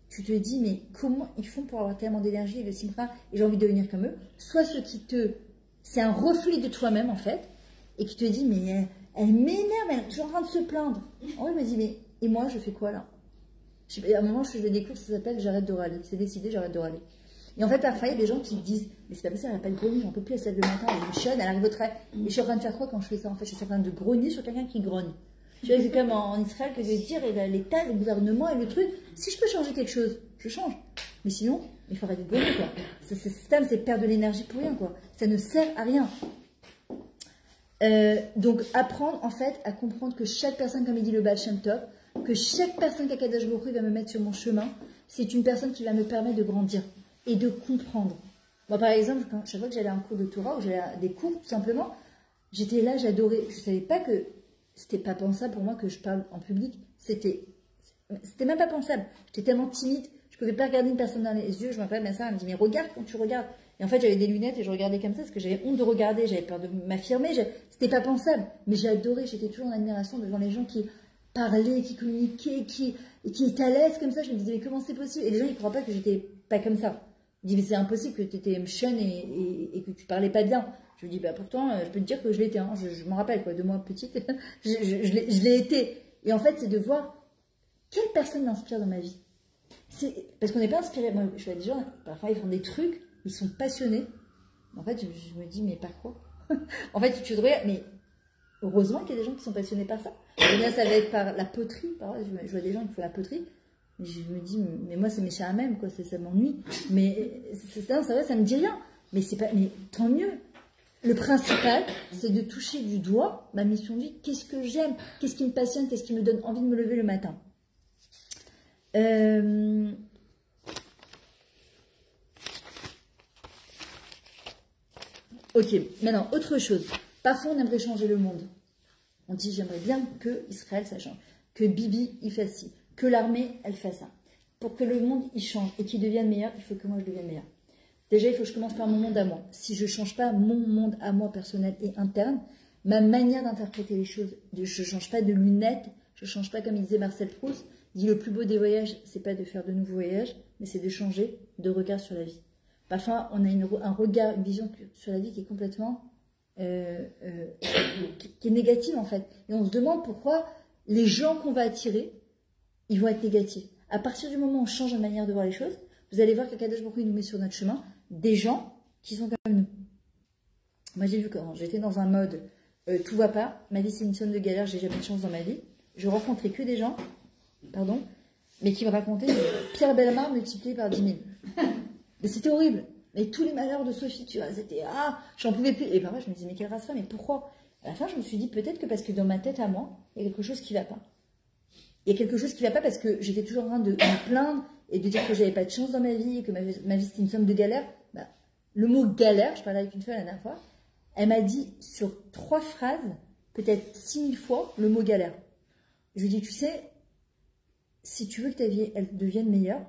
tu te dis, mais comment ils font pour avoir tellement d'énergie et de simcha, et j'ai envie de devenir comme eux. Soit ceux qui c'est un reflet de toi-même, en fait, et qui te dit, mais elle m'énerve, elle est toujours en train de se plaindre. En vrai, il me dit, mais et moi, je fais quoi là? À un moment, je faisais des cours, ça s'appelle j'arrête de râler. C'est décidé, j'arrête de râler. Et en fait, parfois, il y a des gens qui me disent, mais c'est pas possible, elle n'a pas de grogner, j'en peux plus, elle se lève le matin, elle me chionne, elle arrive au travail. Et je suis en train de faire quoi quand je fais ça? En fait, je suis en train de grogner sur quelqu'un qui grogne. Tu vois, c'est comme en Israël que je vais dire, et l'État, le gouvernement et le truc, si je peux changer quelque chose, je change. Mais sinon, il faut arrêter de grogner, quoi. Ce système, c'est perdre de l'énergie pour rien, quoi. Ça ne sert à rien. Donc, apprendre, en fait, à comprendre que chaque personne, comme il dit le Baal Shem Tov, que chaque personne qu'Akadosh Baruch Hu va me mettre sur mon chemin, c'est une personne qui va me permettre de grandir et de comprendre. Moi, par exemple, chaque fois que j'allais à un cours de Torah, ou j'allais à des cours, tout simplement, j'étais là, j'adorais. Je ne savais pas que c'était pas pensable pour moi que je parle en public. C'était même pas pensable. J'étais tellement timide, je ne pouvais pas regarder une personne dans les yeux. Je m'appelle ma soeur, elle me dit, mais regarde quand tu regardes. Et en fait, j'avais des lunettes et je regardais comme ça parce que j'avais honte de regarder, j'avais peur de m'affirmer. C'était pas pensable. Mais j'ai adoré, j'étais toujours en admiration devant les gens qui parlaient, qui communiquaient, qui étaient à l'aise comme ça. Je me disais, mais comment c'est possible? Et les gens, ils ne croient pas que j'étais pas comme ça. Ils disent, mais c'est impossible que tu étais mchonne et que tu parlais pas bien. Je me dis, bah pourtant, je peux te dire que je l'étais. Hein. Je m'en rappelle, quoi, de moi petite, je l'ai été. Et en fait, c'est de voir quelle personne m'inspire dans ma vie. Parce qu'on n'est pas inspiré. Moi, je vois des gens, parfois, ils font des trucs, ils sont passionnés. En fait, je me dis, mais par quoi? En fait, tu devrais. Mais heureusement qu'il y a des gens qui sont passionnés par ça. Et bien, ça va être par la poterie. Par là, je vois des gens qui font la poterie. Et je me dis, mais moi, c'est mes chats à même, quoi. Ça m'ennuie. Mais c'est vrai, ça me dit rien. Mais c'est pas. Mais tant mieux. Le principal, c'est de toucher du doigt ma mission de vie. Qu'est-ce que j'aime? Qu'est-ce qui me passionne? Qu'est-ce qui me donne envie de me lever le matin? Ok, maintenant, autre chose. Parfois, on aimerait changer le monde. On dit, j'aimerais bien que Israël, ça change. Que Bibi, il fasse ci. Que l'armée, elle fasse ça. Pour que le monde, il change et qu'il devienne meilleur, il faut que moi, je devienne meilleur. Déjà, il faut que je commence par mon monde à moi. Si je ne change pas mon monde à moi personnel et interne, ma manière d'interpréter les choses, je ne change pas de lunettes, je ne change pas comme il disait Marcel Proust, il dit le plus beau des voyages, c'est pas de faire de nouveaux voyages, mais c'est de changer de regard sur la vie. Parfois, on a un regard, une vision sur la vie qui est complètement qui est négative en fait. Et on se demande pourquoi les gens qu'on va attirer, ils vont être négatifs. À partir du moment où on change de manière de voir les choses, vous allez voir qu'Akadosh Baruch Hu nous met sur notre chemin des gens qui sont comme nous. Moi, j'ai vu quand j'étais dans un mode tout va pas, ma vie c'est une somme de galère, j'ai jamais de chance dans ma vie. Je rencontrais que des gens, mais qui me racontaient Pierre Bellemare multiplié par 10 000. Mais c'était horrible. Mais tous les malheurs de Sophie, tu vois, c'était j'en pouvais plus. Et parfois, je me disais, mais quelle race, mais pourquoi? À la fin, je me suis dit, peut-être que parce que dans ma tête à moi, il y a quelque chose qui ne va pas. il y a quelque chose qui ne va pas parce que j'étais toujours en train de me plaindre et de dire que j'avais pas de chance dans ma vie et que ma vie c'était une somme de galères. Bah, le mot galère, je parlais avec une femme la dernière fois, elle m'a dit sur 3 phrases, peut-être 6000 fois, le mot galère. Je lui dis, tu sais, si tu veux que ta vie elle devienne meilleure,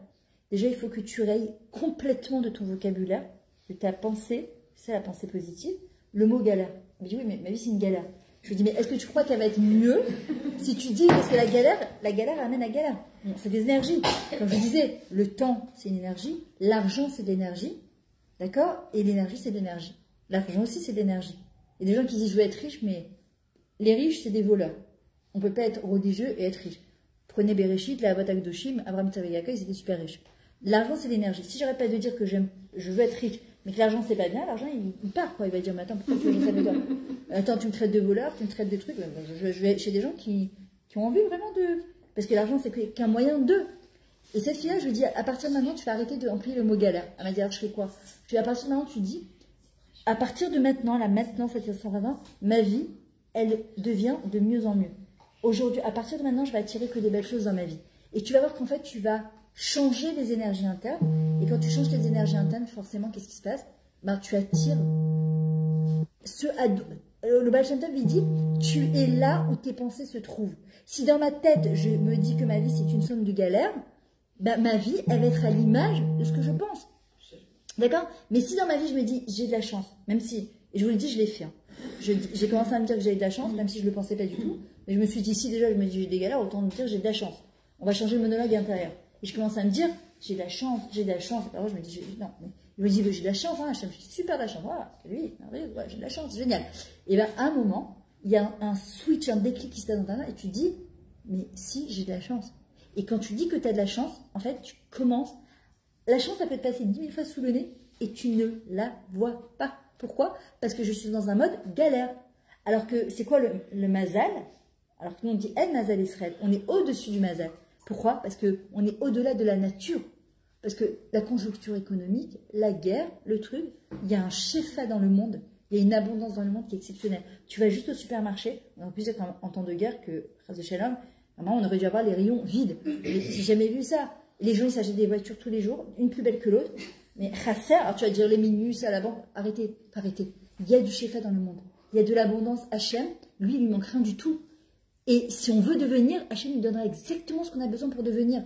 déjà il faut que tu rayes complètement de ton vocabulaire, de ta pensée, c'est la pensée positive, le mot galère. Elle me dit, oui, mais ma vie c'est une galère. Je lui dis, mais est-ce que tu crois qu'elle va être mieux si tu dis, parce que la galère amène la galère. Bon, c'est des énergies. Comme je disais, le temps, c'est une énergie. L'argent, c'est de l'énergie. D'accord? Et l'énergie, c'est de l'énergie. L'argent aussi, c'est de l'énergie. Il y a des gens qui disent, je veux être riche, mais les riches, c'est des voleurs. On ne peut pas être religieux et être riche. Prenez Bereshit, la Avat Akdoshim, Abraham Tzavayaka, ils étaient super riches. L'argent, c'est l'énergie. Si j'arrête pas de dire que je veux être riche, mais que l'argent, c'est pas bien, l'argent, il part, quoi. Il va dire, mais attends, pourquoi tu veux ça de toi? Attends, tu me traites de voleur, tu me traites de trucs. Je vais chez des gens qui ont envie vraiment de... Parce que l'argent, c'est qu'un moyen de... Et cette fille-là, je lui dis, à partir de maintenant, tu vas arrêter d'employer le mot galère. Elle m'a dit, alors je fais quoi? Je lui dis, à partir de maintenant, tu dis, à partir de maintenant, là, maintenant, cette 120, ma vie, elle devient de mieux en mieux. Aujourd'hui, à partir de maintenant, je vais attirer que des belles choses dans ma vie. Et tu vas voir qu'en fait, tu vas changer les énergies internes. Et quand tu changes les énergies internes, forcément, qu'est-ce qui se passe? Ben, tu attires le Baal Shem Tov, il dit, tu es là où tes pensées se trouvent. Si dans ma tête, je me dis que ma vie, c'est une somme de galères, ben, ma vie, elle va être à l'image de ce que je pense. D'accord? Mais si dans ma vie, je me dis, j'ai de la chance, même si, et je vous le dis, je l'ai fait. Hein. J'ai commencé à me dire que j'avais de la chance, même si je ne le pensais pas du tout. Mais je me suis dit, si déjà je me dis j'ai des galères, autant me dire j'ai de la chance. On va changer le monologue intérieur. Et je commence à me dire, j'ai de la chance, j'ai de la chance. Alors je me dis, non, mais je me dis, j'ai de la chance, hein, j'ai super de la chance. Voilà, lui, ouais, j'ai de la chance, génial. Et bien, à un moment, il y a un switch, un déclic qui se passe dans ta main, et tu dis, mais si, j'ai de la chance. Et quand tu dis que tu as de la chance, en fait, tu commences. La chance, ça peut te passer 10 000 fois sous le nez, et tu ne la vois pas. Pourquoi? Parce que je suis dans un mode galère. Alors que, c'est quoi le mazal? Alors que nous, on dit El Mazal Israël. On est au-dessus du mazal. Pourquoi? Parce qu'on est au-delà de la nature. Parce que la conjoncture économique, la guerre, le truc, il y a un shefa dans le monde. Il y a une abondance dans le monde qui est exceptionnelle. Tu vas juste au supermarché, en plus en temps de guerre que, Chas de Shalom, normalement, on aurait dû avoir les rayons vides. J'ai jamais vu ça. Les gens, ils s'achètent des voitures tous les jours, une plus belle que l'autre. Mais Chasser, alors tu vas dire les minus à la banque, arrêtez, arrêtez. Il y a du shefa dans le monde. Il y a de l'abondance. Hachem, lui, il lui manque rien du tout. Et si on veut devenir, Hachem nous donnera exactement ce qu'on a besoin pour devenir.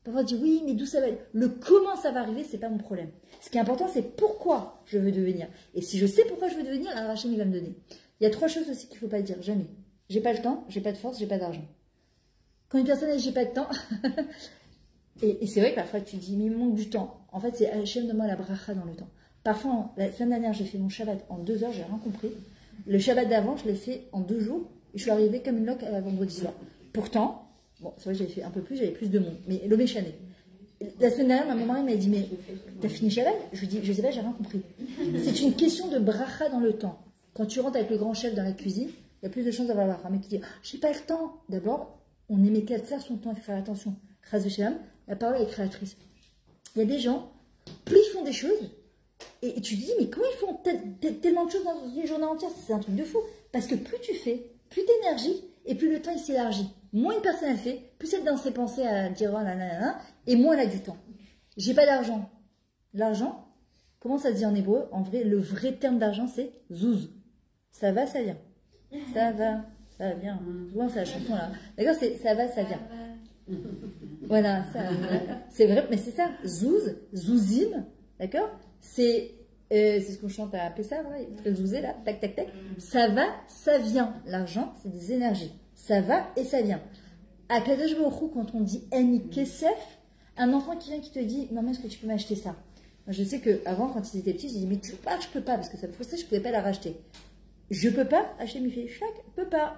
Parfois on dit oui, mais d'où ça va aller? Le comment ça va arriver, c'est pas mon problème. Ce qui est important, c'est pourquoi je veux devenir. Et si je sais pourquoi je veux devenir, alors Hachem il va me donner. Il y a 3 choses aussi qu'il ne faut pas dire, jamais. J'ai pas le temps, j'ai pas de force, j'ai pas d'argent. Quand une personne dit j'ai pas de temps, et c'est vrai que parfois tu dis mais il me manque du temps. En fait, c'est Hachem donne-moi la bracha dans le temps. Parfois, la semaine dernière, j'ai fait mon Shabbat en 2 heures, j'ai rien compris. Le Shabbat d'avant, je l'ai fait en 2 jours. Je suis arrivée comme une loque à vendredi soir. Pourtant, bon, c'est vrai que j'avais fait un peu plus, j'avais plus de monde. Mais l'eau m'échanait. La semaine dernière, mon mari m'a dit, mais t'as fini Shabbat? Je lui dis, je sais pas, j'ai rien compris. C'est une question de bracha dans le temps. Quand tu rentres avec le grand chef dans la cuisine, il y a plus de chances d'avoir la bracha. Mais qui dit, j'ai pas le temps. D'abord, on est mécatser son temps, il faut faire attention. Chas de Shalom, la parole est créatrice. Il y a des gens, plus ils font des choses, et tu te dis, mais comment ils font tellement de choses dans une journée entière? C'est un truc de fou. Parce que plus tu fais, plus d'énergie, et plus le temps il s'élargit. Moins une personne a fait, plus elle est dans ses pensées à dire oh, nanana, et moins elle a du temps. J'ai pas d'argent. L'argent, comment ça se dit en hébreu? En vrai, le vrai terme d'argent, c'est zouz. Ça va, ça vient. Ça va, ça vient. Souvent, c'est la chanson là. D'accord, c'est ça va, ça vient. Voilà, c'est vrai, mais c'est ça. Zouz, zouzim, d'accord? C'est ce qu'on chante à Pessah, là, il fait zouzé là, tac, tac, tac. Ça va, ça vient. L'argent, c'est des énergies. Ça va et ça vient. À Kadosh Baruch Hu, quand on dit Eni Kesef, un enfant qui vient qui te dit maman, est-ce que tu peux m'acheter ça? Moi, je sais qu'avant, quand ils étaient petits, j'ai dit mais tu peux pas, je peux pas, parce que ça me frustrait, je ne pouvais pas la racheter. Je peux pas, Hachem il fait chaque peut pas.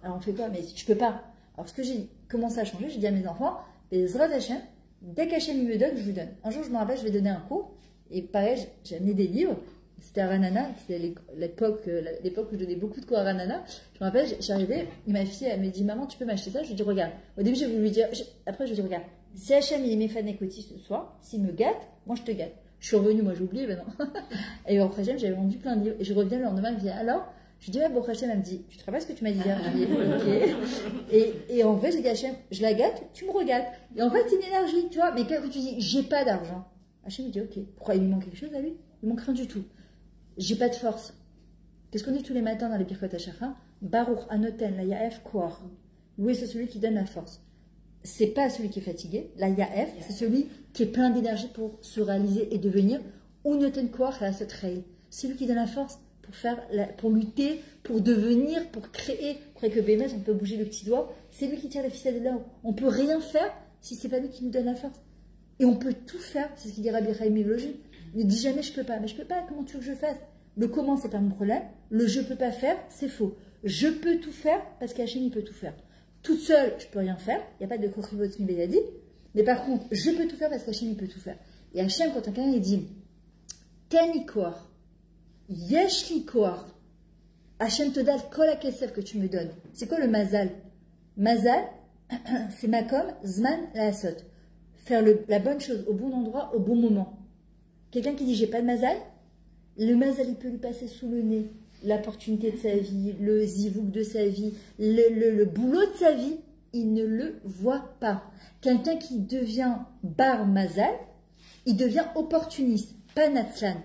Alors on fait quoi? Mais si tu peux pas. Alors ce que j'ai commencé à changer, j'ai dit à mes enfants, Bezrat Hachem, dès qu'Hachem il me donne, je vous donne. Un jour, je me rappelle, je vais donner un cours. Et pareil, j'ai amené des livres. C'était à Ranana, c'était l'époque où je donnais beaucoup de cours à Ranana. Je me rappelle, j'arrivais, et ma fille, elle me dit, maman, tu peux m'acheter ça? Je lui dis, regarde. Au début, j'ai voulu lui dire, après, je lui dis, regarde, si Hachem, il est méfanekoti ce soir, s'il me gâte, moi, je te gâte. Je suis revenue, moi, j'ai oublié, ben non. Et après, j'avais vendu plein de livres. Et je reviens le lendemain, elle me dit, alors, Je dis, ouais, bon, Hachem, elle me dit, tu te rappelles ce que tu m'as dit hier? Je dis, ok. Et en vrai, j'ai dit, Hachem, je la gâte, tu me regattes. Et en fait, c'est une énergie, tu vois. Mais quand tu dis, j'ai pas d'argent, Hachem me dit, ok, pourquoi il lui manque quelque chose à lui? Il manque rien du tout. J'ai pas de force. Qu'est-ce qu'on dit tous les matins dans les Birkot HaShachar? Baruch Anoten, la Yaef Koar. Loué, c'est celui qui donne la force. C'est pas celui qui est fatigué. La Yaef, c'est celui qui est plein d'énergie pour se réaliser et devenir. Ou Noten Koar, la Sotrail. C'est lui qui donne la force pour lutter, pour devenir, pour créer. Vous croyez que Bémet, on peut bouger le petit doigt? C'est lui qui tire les ficelles de là-haut. On peut rien faire si c'est pas lui qui nous donne la force. Et on peut tout faire. C'est ce qu'il dit Rabbi Chaim Evologine. Ne dis jamais je peux pas. Mais je peux pas, comment tu veux que je fasse? Le comment, c'est pas mon problème. Le je peux pas faire, c'est faux. Je peux tout faire parce qu'Hachem, il peut tout faire. Toute seule, je peux rien faire. Il n'y a pas de Kochivot Mibeyadi. Mais par contre, je peux tout faire parce qu'Hachem, il peut tout faire. Et Hachem, quand quelqu'un il dit Teni koar, yesh li koar, Hachem te donne kol hakesef que tu me donnes. C'est quoi le mazal? Mazal, c'est makom, zman, la asot. Faire la bonne chose au bon endroit, au bon moment. Quelqu'un qui dit j'ai pas de mazal, le mazal il peut lui passer sous le nez l'opportunité de sa vie, le zivouk de sa vie, le boulot de sa vie, il ne le voit pas. Quelqu'un qui devient bar mazal, il devient opportuniste, pas natslan,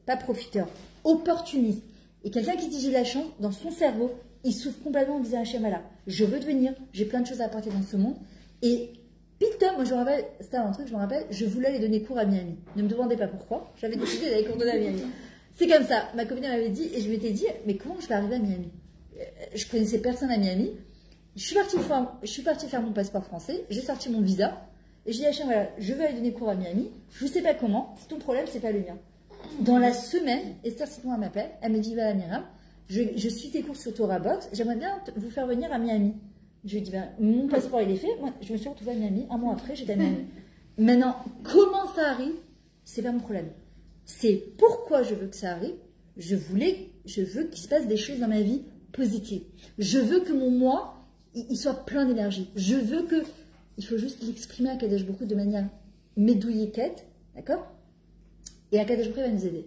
pas profiteur, opportuniste. Et quelqu'un qui dit j'ai la chance, dans son cerveau, il souffre complètement en disant Hachem Allah, je veux devenir, j'ai plein de choses à apporter dans ce monde. Et Pictum, moi je me rappelle, c'était un truc, je me rappelle, je voulais aller donner cours à Miami. Ne me demandez pas pourquoi, j'avais décidé d'aller cours donner à Miami. C'est comme ça, ma copine m'avait dit, et je m'étais dit, mais comment je vais arriver à Miami? Je connaissais personne à Miami. Je suis partie faire mon passeport français, j'ai sorti mon visa, et j'ai dit Hachem, voilà, je veux aller donner cours à Miami, je ne sais pas comment, c'est ton problème, c'est pas le mien. Dans la semaine, Esther Siton m'appelle, elle me dit, va Myriam, je suis tes cours sur Torah Box, j'aimerais bien vous faire venir à Miami. Je lui ai dit, ben, mon passeport il est fait, moi je me suis retrouvée à Miami, un mois après j'étais à Miami. Maintenant, comment ça arrive, c'est pas mon problème. C'est pourquoi je veux que ça arrive, je veux qu'il se passe des choses dans ma vie positives. Je veux que mon moi, il soit plein d'énergie. Je veux que, il faut juste l'exprimer à Kadesh Baruch Hu de manière médouillette, d'accord? Et à Kadesh Baruch Hu va nous aider.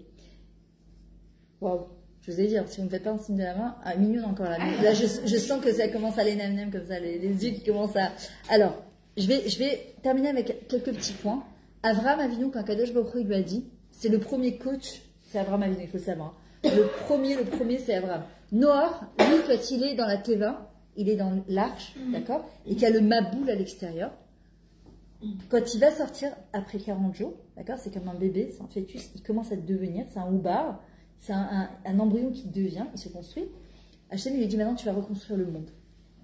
Waouh! Je vous ai dit, si vous ne me faites pas un signe de la main, à minute encore là. Là, je sens que ça commence à aller nem comme ça, les yeux qui commencent à... Alors, je vais terminer avec quelques petits points. Avraham Avinu, quand Kadosh Baruch Hu lui a dit, c'est le premier coach, c'est Avraham Avinu, il faut le savoir. Le premier, c'est Avraham. Noah, lui, quand il est dans la Teva, il est dans l'arche, d'accord, et qu'il y a le Maboul à l'extérieur. Quand il va sortir après 40 jours, d'accord, c'est comme un bébé, c'est un fœtus, il commence à devenir, c'est un oubar. C'est un embryon qui devient, il se construit. Hachem lui dit maintenant tu vas reconstruire le monde.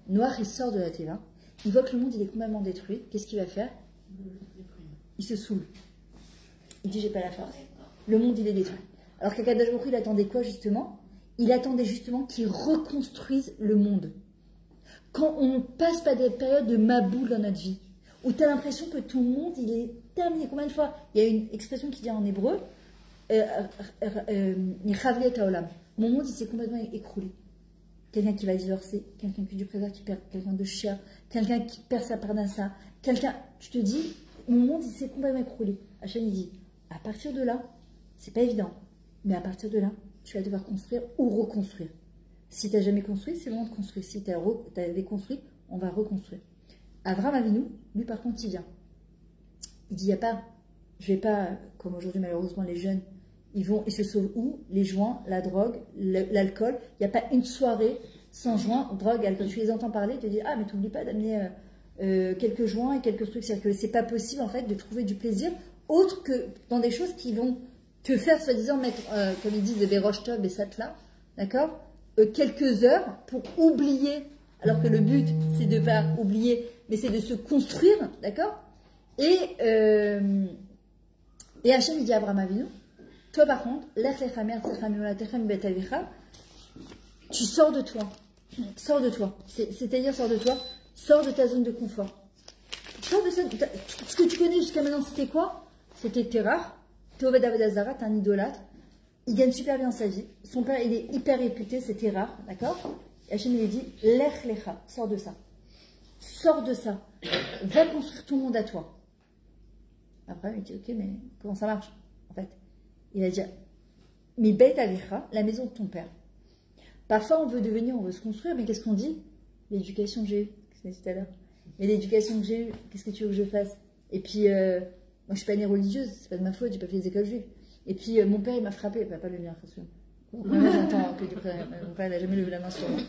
Noah il sort de la Teva, il voit que le monde il est complètement détruit. Qu'est-ce qu'il va faire? Il se saoule. Il dit j'ai pas la force. Le monde il est détruit. Alors qu'Akadosh Baruch Hu il attendait quoi justement? Il attendait justement qu'il reconstruise le monde. Quand on passe par des périodes de maboul dans notre vie, où tu as l'impression que tout le monde il est terminé. Combien de fois? Il y a une expression qui dit en hébreu mon monde il s'est complètement écroulé. Quelqu'un qui va divorcer, quelqu'un qui du présent qui perd quelqu'un de cher, quelqu'un qui perd sa parnassa, quelqu'un, tu te dis, mon monde il s'est complètement écroulé. Hachem il dit, à partir de là, c'est pas évident, mais à partir de là, tu vas devoir construire ou reconstruire. Si tu n'as jamais construit, c'est le moment de construire. Si tu avais construit, on va reconstruire. Avraham Avinu, lui par contre, il vient. Il dit, il n'y a pas, je vais pas, comme aujourd'hui malheureusement les jeunes, ils se sauvent où? Les joints, la drogue, l'alcool. Il n'y a pas une soirée sans joints, drogue, alcool. Tu les entends parler, ils te disent ah mais t'oublies pas d'amener quelques joints et quelques trucs. C'est-à-dire que c'est pas possible en fait de trouver du plaisir autre que dans des choses qui vont te faire soi-disant mettre, comme ils disent, des rochtov et satla, d'accord, quelques heures pour oublier. Alors que le but c'est de pas oublier, mais c'est de se construire, d'accord. Et Hachem il dit à Abraham Avinu, toi par contre, tu sors de toi. Sors de toi. C'est-à-dire sors de toi. Sors de ta zone de confort. Sors de ça. Ce que tu connais jusqu'à maintenant, c'était quoi? C'était Terah. Toved Avedazara, t'es un idolâtre. Il gagne super bien sa vie. Son père, il est hyper réputé, c'est Terah. D'accord? Et Hachem lui dit, Lech Lecha. Sors de ça. Sors de ça. Va construire ton monde à toi. Après, il dit, ok, mais comment ça marche? En fait, il va dire, mais Beit Avicha, la maison de ton père. Parfois, on veut devenir, on veut se construire, mais qu'est-ce qu'on dit? L'éducation que j'ai eue, ce que je disais tout à l'heure. Mais l'éducation que j'ai eue, qu'est-ce que tu veux que je fasse? Et puis, moi, je suis pas née religieuse, c'est pas de ma faute, j'ai pas fait des écoles juives. Et puis, mon père, il m'a frappé, pas le mien, attention. J'entends que mon père, il n'a jamais levé la main sur moi.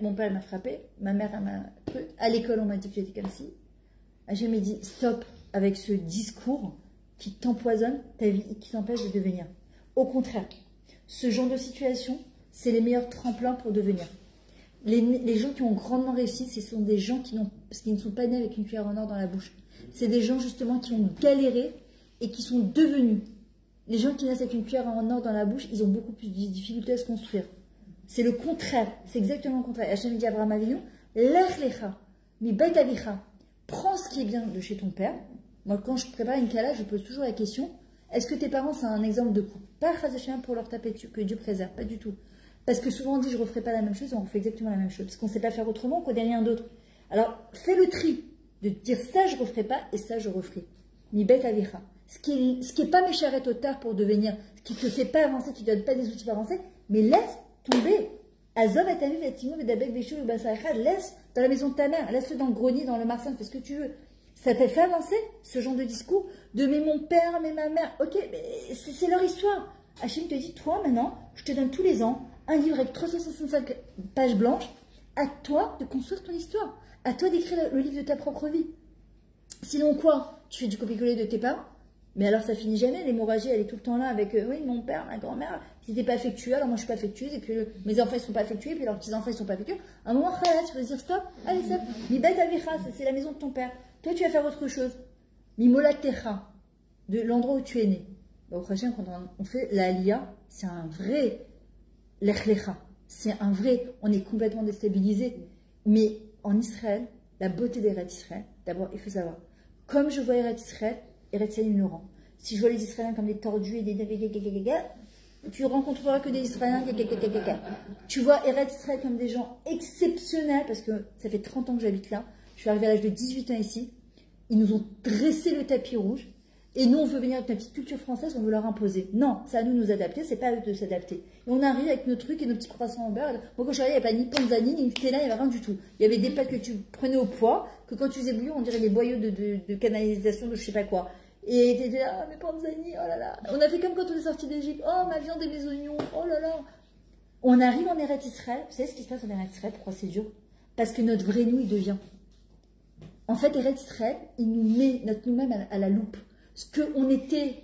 Mon père m'a frappé, ma mère m'a truc. À l'école, on m'a dit que j'étais comme si. J'ai jamais dit stop avec ce discours qui t'empoisonne ta vie et qui t'empêche de devenir. Au contraire, ce genre de situation, c'est les meilleurs tremplins pour devenir. Les gens qui ont grandement réussi, ce sont des gens qui ne sont pas nés avec une cuillère en or dans la bouche. C'est des gens justement qui ont galéré et qui sont devenus. Les gens qui naissent avec une cuillère en or dans la bouche, ils ont beaucoup plus de difficultés à se construire. C'est le contraire, c'est exactement le contraire. Hachem dit à Abraham Avinu, lech lecha, mi beit avicha, prends ce qui est bien de chez ton père. Moi, quand je prépare une kala, je pose toujours la question, est-ce que tes parents, c'est un exemple de couple? Pas Chazéchem pour leur taper dessus, que Dieu préserve, pas du tout. Parce que souvent on dit, je ne referai pas la même chose, on refait exactement la même chose. Parce qu'on ne sait pas faire autrement, on ne connaît rien d'autre. Alors, fais le tri de dire ça, je ne referai pas, et ça, je referai. Mi beit avicha. Ce qui est pas mes charrettes au tard pour devenir, ce qui ne te fait pas avancer, qui ne te donne pas des outils pour avancer, mais laisse tomber. Azov et Taviv et Timo et Dabek Béchou et Bassaïcha, laisse dans la maison de ta mère, laisse-le dans le grenier, dans le marsin, fais ce que tu veux. Ça t'a fait avancer, ce genre de discours, de mais mon père, mais ma mère, ok, mais c'est leur histoire. Hachem te dit, toi maintenant, je te donne tous les ans un livre avec 365 pages blanches, à toi de construire ton histoire, à toi d'écrire le livre de ta propre vie. Sinon quoi? Tu fais du copier-coller de tes parents? Mais alors ça finit jamais, l'hémorragie elle est tout le temps là avec oui mon père, ma grand-mère, ils n'étaient pas affectueux, alors moi je suis pas affectueuse et que mes enfants ils sont pas affectueux et puis leurs petits-enfants ils sont pas affectueux. À un moment, tu vas dire stop, allez stop, mi bet avicha, c'est la maison de ton père. Toi tu vas faire autre chose. Mi molatecha, de l'endroit où tu es né. Au prochain quand on fait la aliyah, c'est un vrai lechlecha, c'est un vrai, on est complètement déstabilisé. Mais en Israël, la beauté d'Eretz Israël, d'abord il faut savoir, comme je vois Eretz Israël, Eretz Israël ignorant. Si je vois les Israéliens comme des tordus et des tu rencontreras que des Israéliens tu vois Eretz Israël comme des gens exceptionnels parce que ça fait 30 ans que j'habite là. Je suis arrivée à l'âge de 18 ans ici. Ils nous ont dressé le tapis rouge et nous on veut venir avec notre petite culture française, on veut leur imposer. Non, c'est à nous de nous adapter, c'est pas à eux de s'adapter. Et on arrive avec nos trucs et nos petits croissants en beurre. Moi quand je suis arrivée, il n'y avait pas ni panzani, ni Nutella, il n'y avait rien du tout. Il y avait des pâtes que tu prenais au poids, que quand tu faisais bouillir, on dirait des boyaux de canalisation de je sais pas quoi. Et t'étais là, ah, mais panzani, oh là là. On a fait comme quand on est sorti d'Égypte, oh ma viande et mes oignons, oh là là. On arrive en Eretz Israël, vous savez ce qui se passe en Eretz Israël, pourquoi c'est dur? Parce que notre vrai nous, il devient. En fait, Eretz Israël, il nous met notre nous-mêmes à la loupe. Ce qu'on était,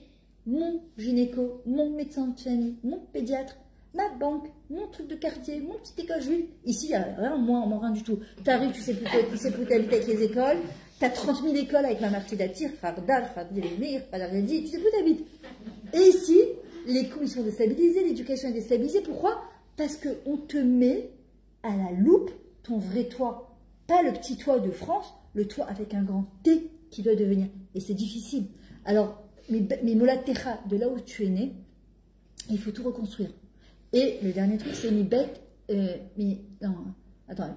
mon gynéco, mon médecin de famille, mon pédiatre, ma banque, mon truc de quartier, mon petite école juive. Ici, il n'y a rien, moins rien du tout. Tu arrives, tu sais plus t'habiter avec les écoles. Tu as 30 000 écoles avec ma mère qui t'attire, Fardal, Fardel, Fadaredi, tu sais plus t'habites. Et ici, les cours sont déstabilisés, l'éducation est déstabilisée. Pourquoi? Parce qu'on te met à la loupe ton vrai toi. Pas le petit toi de France, le toi avec un grand T qui doit devenir. Et c'est difficile. Alors, mes molatecha, de là où tu es né, il faut tout reconstruire. Et le dernier truc, c'est mi bête, non, attends,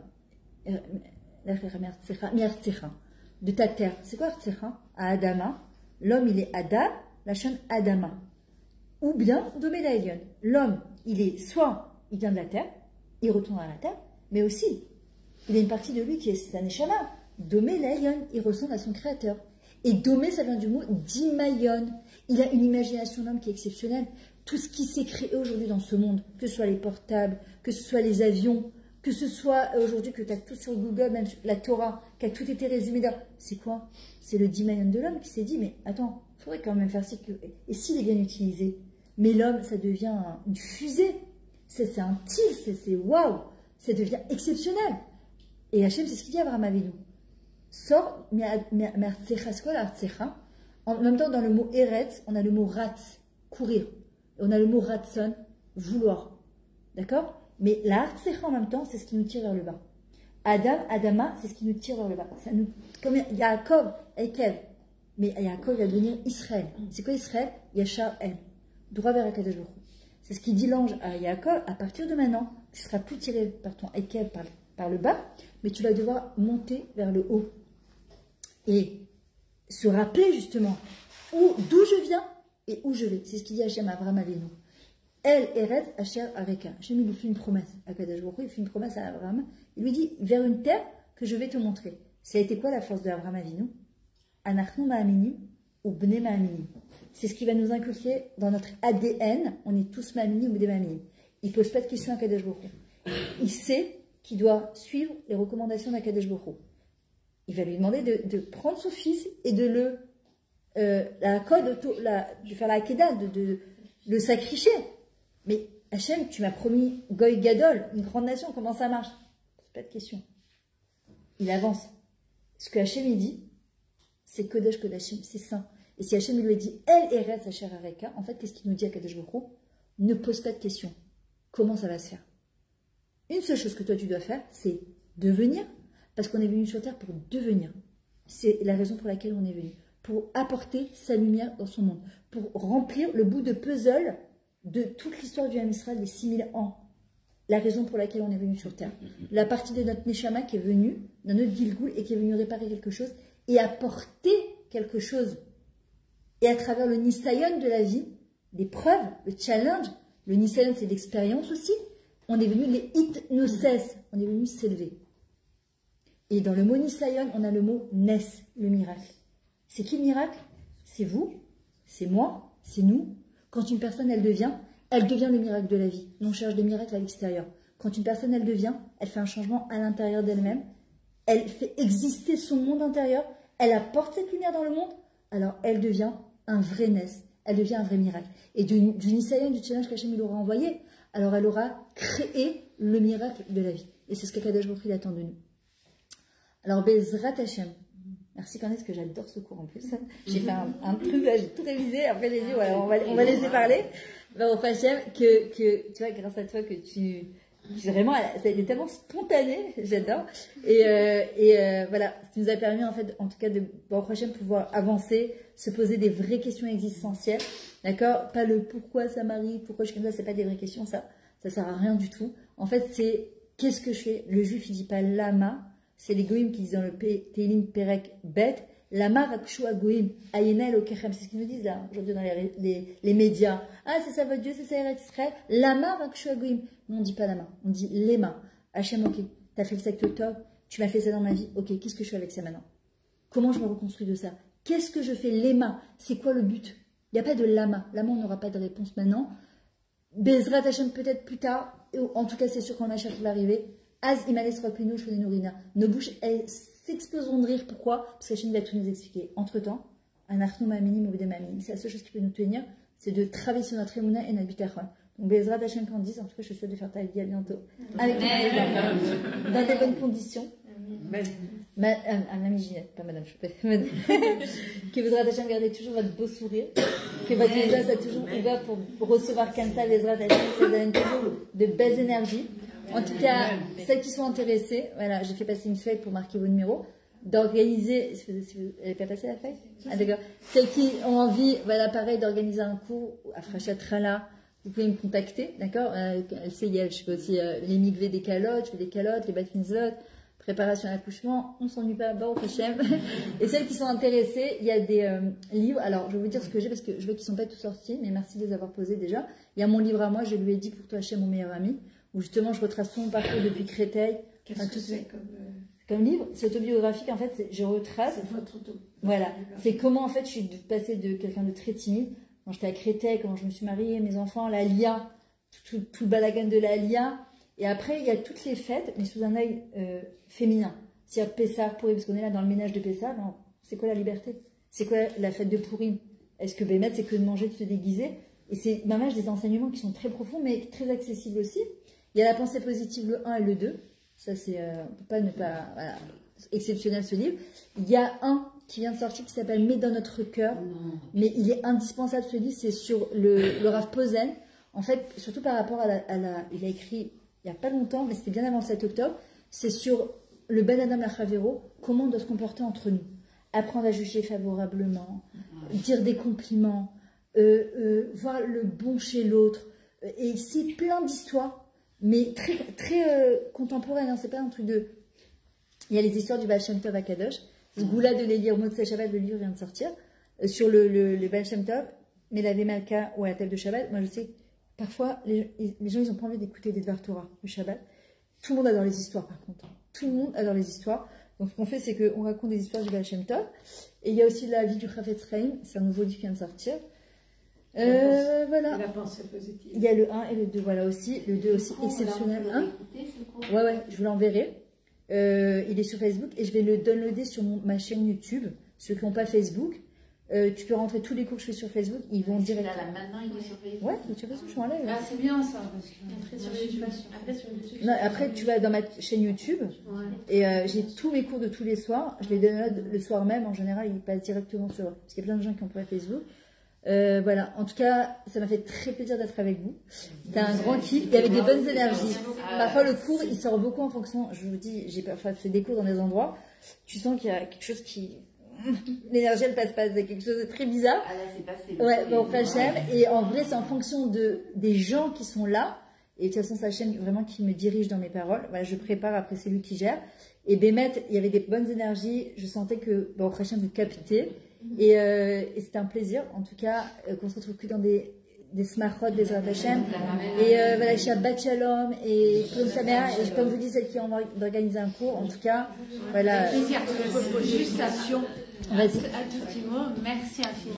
de ta terre. C'est quoi Artsecha? À Adama. L'homme, il est Adam, la chaîne Adama. Ou bien Domela Elion. L'homme, il est soit, il vient de la terre, il retourne à la terre, mais aussi, il a une partie de lui qui est sa neshama. Domela Elion, il ressemble à son créateur. Et Domé, ça vient du mot Dimayon. Il a une imagination d'homme qui est exceptionnelle. Tout ce qui s'est créé aujourd'hui dans ce monde, que ce soit les portables, que ce soit les avions, que ce soit aujourd'hui que tu as tout sur Google, même la Torah, qui a tout été résumé là, c'est quoi? C'est le Dimayon de l'homme qui s'est dit, mais attends, il faudrait quand même faire ça. Et s'il est bien utilisé? Mais l'homme, ça devient une fusée. C'est un tir, c'est waouh. Ça devient exceptionnel. Et Hachem, c'est ce qu'il dit à Abraham Avinu. Sors, en même temps, dans le mot Eretz, on a le mot ratz, courir. Et on a le mot ratzon, vouloir. D'accord? Mais la Artsecha en même temps, c'est ce qui nous tire vers le bas. Adam, Adama, c'est ce qui nous tire vers le bas. Ça nous, comme Yaakov, Ekev. Mais Yaakov va devenir Israël. C'est quoi Israël? Yachar El. Droit vers Akadosh Baruch Hu. C'est ce qui dit l'ange à Yaakov. À partir de maintenant, tu ne seras plus tiré par ton Ekev, par le bas, mais tu vas devoir monter vers le haut. Et se rappeler justement d'où je viens et où je vais. C'est ce qu'il dit Hachem à Abraham Avinu. El Eretz Asher Areka. Hachem, il lui fait une promesse à Kadosh Baruch Hu, il fait une promesse à Abraham. Il lui dit, vers une terre que je vais te montrer. Ça a été quoi la force de Abraham Avinu? Anachnu ma'aminim ou bnei ma'aminim. C'est ce qui va nous inculquer dans notre ADN. On est tous ma'aminim ou bnei ma'aminim. Il ne pose pas de questions à Kadosh Baruch Hu. Il sait qu'il doit suivre les recommandations d'Akadosh Baruch Hu. Il va lui demander de prendre son fils et de le de faire la Akedah, de le sacrifier. Mais Hachem, tu m'as promis Goy Gadol, une grande nation, comment ça marche? Pas de question. Il avance. Ce que Hachem il dit, c'est Kodesh Kodashim, c'est saint. Et si Hachem lui dit El Eretz Asher Areka, en fait, qu'est-ce qu'il nous dit à Kadosh Baruch Hu? Ne pose pas de questions. Comment ça va se faire? Une seule chose que toi tu dois faire, c'est devenir, parce qu'on est venu sur terre pour devenir. C'est la raison pour laquelle on est venu. Pour apporter sa lumière dans son monde. Pour remplir le bout de puzzle de toute l'histoire du Ham Israël des 6000 ans. La raison pour laquelle on est venu sur terre. La partie de notre Neshama qui est venue, dans notre Gilgoul, et qui est venue réparer quelque chose, et apporter quelque chose. Et à travers le Nisayon de la vie, l'épreuve, le challenge, le Nisayon c'est l'expérience aussi, on est venu les hitnoses, on est venu s'élever. Et dans le mot Nisayon, on a le mot Nes, le miracle. C'est qui le miracle? C'est vous, c'est moi, c'est nous. Quand une personne, elle devient le miracle de la vie. On cherche des miracles à l'extérieur. Quand une personne, elle devient, elle fait un changement à l'intérieur d'elle-même. Elle fait exister son monde intérieur. Elle apporte cette lumière dans le monde. Alors, elle devient un vrai Nes. Elle devient un vrai miracle. Et du Nisayon, du challenge qu'Hachem il aura envoyé, alors elle aura créé le miracle de la vie. Et c'est ce qu'Akadosh Baruch Hu attend de nous. Alors, Bezrat Hachem. Merci Cornette, parce que j'adore ce cours en plus. J'ai fait un truc, là, j'ai tout révisé. Après, j'ai dit, voilà, on va laisser parler. Baruch Hachem, que tu vois, grâce à toi, que vraiment, ça a été tellement spontané, j'adore. Et voilà, ça nous a permis, en fait, en tout cas, de Baruch Hachem pouvoir avancer, se poser des vraies questions existentielles. D'accord? Pas le pourquoi ça m'arrive, pourquoi je suis comme ça, c'est pas des vraies questions, ça sert à rien du tout. En fait, c'est qu'est-ce que je fais? Le juif, il dit pas lama. C'est les goïms qui disent dans le Teilim Perek Bet, Lama Rakshu Agoïm, Ayena Elokechem. C'est ce qu'ils nous disent là, aujourd'hui dans les médias. Ah, c'est ça votre Dieu, c'est ça Eretz Israël. Lama Rakshu Agoïm. Non, on dit pas Lama, on dit Lema. Hachem, ok, t'as fait le secte top, tu m'as fait ça dans ma vie, ok, qu'est-ce que je fais avec ça maintenant? Comment je me reconstruis de ça? Qu'est-ce que je fais? Lema, c'est quoi le but? Il n'y a pas de Lama. Lama, on n'aura pas de réponse maintenant. Bezrat Hachem peut-être plus tard, en tout cas c'est sûr quand Mashiach va arriver. Az imales rapino nourina. Nos bouches, elles s'exploseront de rire. Pourquoi? Parce qu'Hachem va tout nous expliquer. Entre-temps, anachnu ma'aminim ou b'dema'aminim. C'est la seule chose qui peut nous tenir, c'est de travailler sur notre émouna et notre bitachon. Donc, Bezrat Hachem Candice, en tout cas, je souhaite de faire ta vie à bientôt. Avec dans des bonnes conditions. Madame Ginette, pas Madame Choupet. Que Bezrat Hachem gardez toujours votre beau sourire. Que votre visage soit toujours ouvert pour recevoir comme ça, Bezrat Hachem. Ça donne toujours de belles énergies. En tout cas, celles qui sont intéressées, voilà, j'ai fait passer une feuille pour marquer vos numéros, d'organiser, elle n'est pas passée la feuille? Ah d'accord. Celles qui ont envie, voilà, pareil, d'organiser un cours à Frachat Trala, vous pouvez me contacter, d'accord? LCIL, je fais aussi les mikvés des calottes, je fais des calottes, les bat mitzvot, préparation à l'accouchement, on ne s'ennuie pas, Baruch Hashem. Et celles qui sont intéressées, il y a des livres, alors je vais vous dire ce que j'ai parce que je veux qu'ils ne sont pas tous sortis, mais merci de les avoir posés déjà. Il y a mon livre à moi, je lui ai dit pour toi Hashem, mon meilleur ami, où justement je retrace tout mon parcours depuis Créteil. Qu'est-ce que c'est comme livre? C'est autobiographique, en fait, je retrace. C'est votre auto. Voilà, c'est comment en fait je suis passée de quelqu'un de très timide, quand j'étais à Créteil, comment je me suis mariée, mes enfants, la Lia, tout le balagan de la Lia. Et après, il y a toutes les fêtes, mais sous un œil féminin. C'est-à-dire Pessah, Pourim, parce qu'on est là dans le ménage de Pessah, c'est quoi la liberté? C'est quoi la fête de Pourim? Est-ce que Bémet, c'est que de manger, de se déguiser? Et c'est des enseignements qui sont très profonds, mais très accessibles aussi. Il y a la pensée positive, le 1 et le 2. Ça, c'est, on peut pas ne pas, voilà, exceptionnel ce livre. Il y a un qui vient de sortir qui s'appelle Mais dans notre cœur. Mais il est indispensable ce livre, c'est sur le Rav Posen. En fait, surtout par rapport à il a écrit il n'y a pas longtemps, mais c'était bien avant le 7 octobre. C'est sur le Ben Adam Lachavero, comment on doit se comporter entre nous. Apprendre à juger favorablement, dire des compliments, voir le bon chez l'autre. Et c'est plein d'histoires. Mais très, très contemporaine, hein, c'est pas un truc de... Il y a les histoires du Baal Shem Tov à Kadosh. Ce goût-là de les lire, Motzei Shabbat, le livre vient de sortir. Sur le Baal Shem Tov, mais la Malka ou à la table de Shabbat, moi je sais parfois, les gens, ils n'ont pas envie d'écouter des Dvar Torah, le Shabbat. Tout le monde adore les histoires, par contre. Tout le monde adore les histoires. Donc, ce qu'on fait, c'est qu'on raconte des histoires du Baal Shem Tov. Et il y a aussi la vie du Chafetz Chaim. C'est un nouveau livre qui vient de sortir. Voilà. La pensée positive. Il y a le 1 et le 2, voilà aussi. Le 2 aussi exceptionnel. Ouais, je vous l'enverrai. Il est sur Facebook et je vais le downloader sur ma chaîne YouTube. Ceux qui n'ont pas Facebook, tu peux rentrer tous les cours que je fais sur Facebook, ils vont directement. Là, maintenant, il est sur Facebook. Ouais, il est sur Facebook, je suis en live. Ah, c'est bien ça, parce que Après sur YouTube. Non, après, tu vas dans ma chaîne YouTube et j'ai tous mes cours de tous les soirs. Je les download le soir même. En général, ils passent directement sur. Parce qu'il y a plein de gens qui n'ont pas Facebook. Voilà, en tout cas, ça m'a fait très plaisir d'être avec vous. C'était un grand kiff et avec des bonnes énergies. Parfois, le cours, il sort beaucoup en fonction. Je vous dis, j'ai parfois fait des cours dans des endroits. Tu sens qu'il y a quelque chose qui. L'énergie, elle passe pas. C'est quelque chose de très bizarre. Ah là, c'est passé. Ouais, bon, Hachem. Et en vrai, c'est en fonction des gens qui sont là. Et de toute façon, c'est Hachem vraiment qui me dirige dans mes paroles. Voilà, je prépare, après, c'est lui qui gère. Et Bémet, il y avait des bonnes énergies. Je sentais que, bon, Hachem, vous captez. Et c'était un plaisir, en tout cas, qu'on se retrouve que dans des smachot, des Zrat Hashem. Et voilà, Shabbat Shalom, et comme sa mère, et comme vous dites, celle qui a envie d'organiser un cours, en tout cas, voilà. plaisir. Juste à Vas-y. tout petit mot, merci infiniment.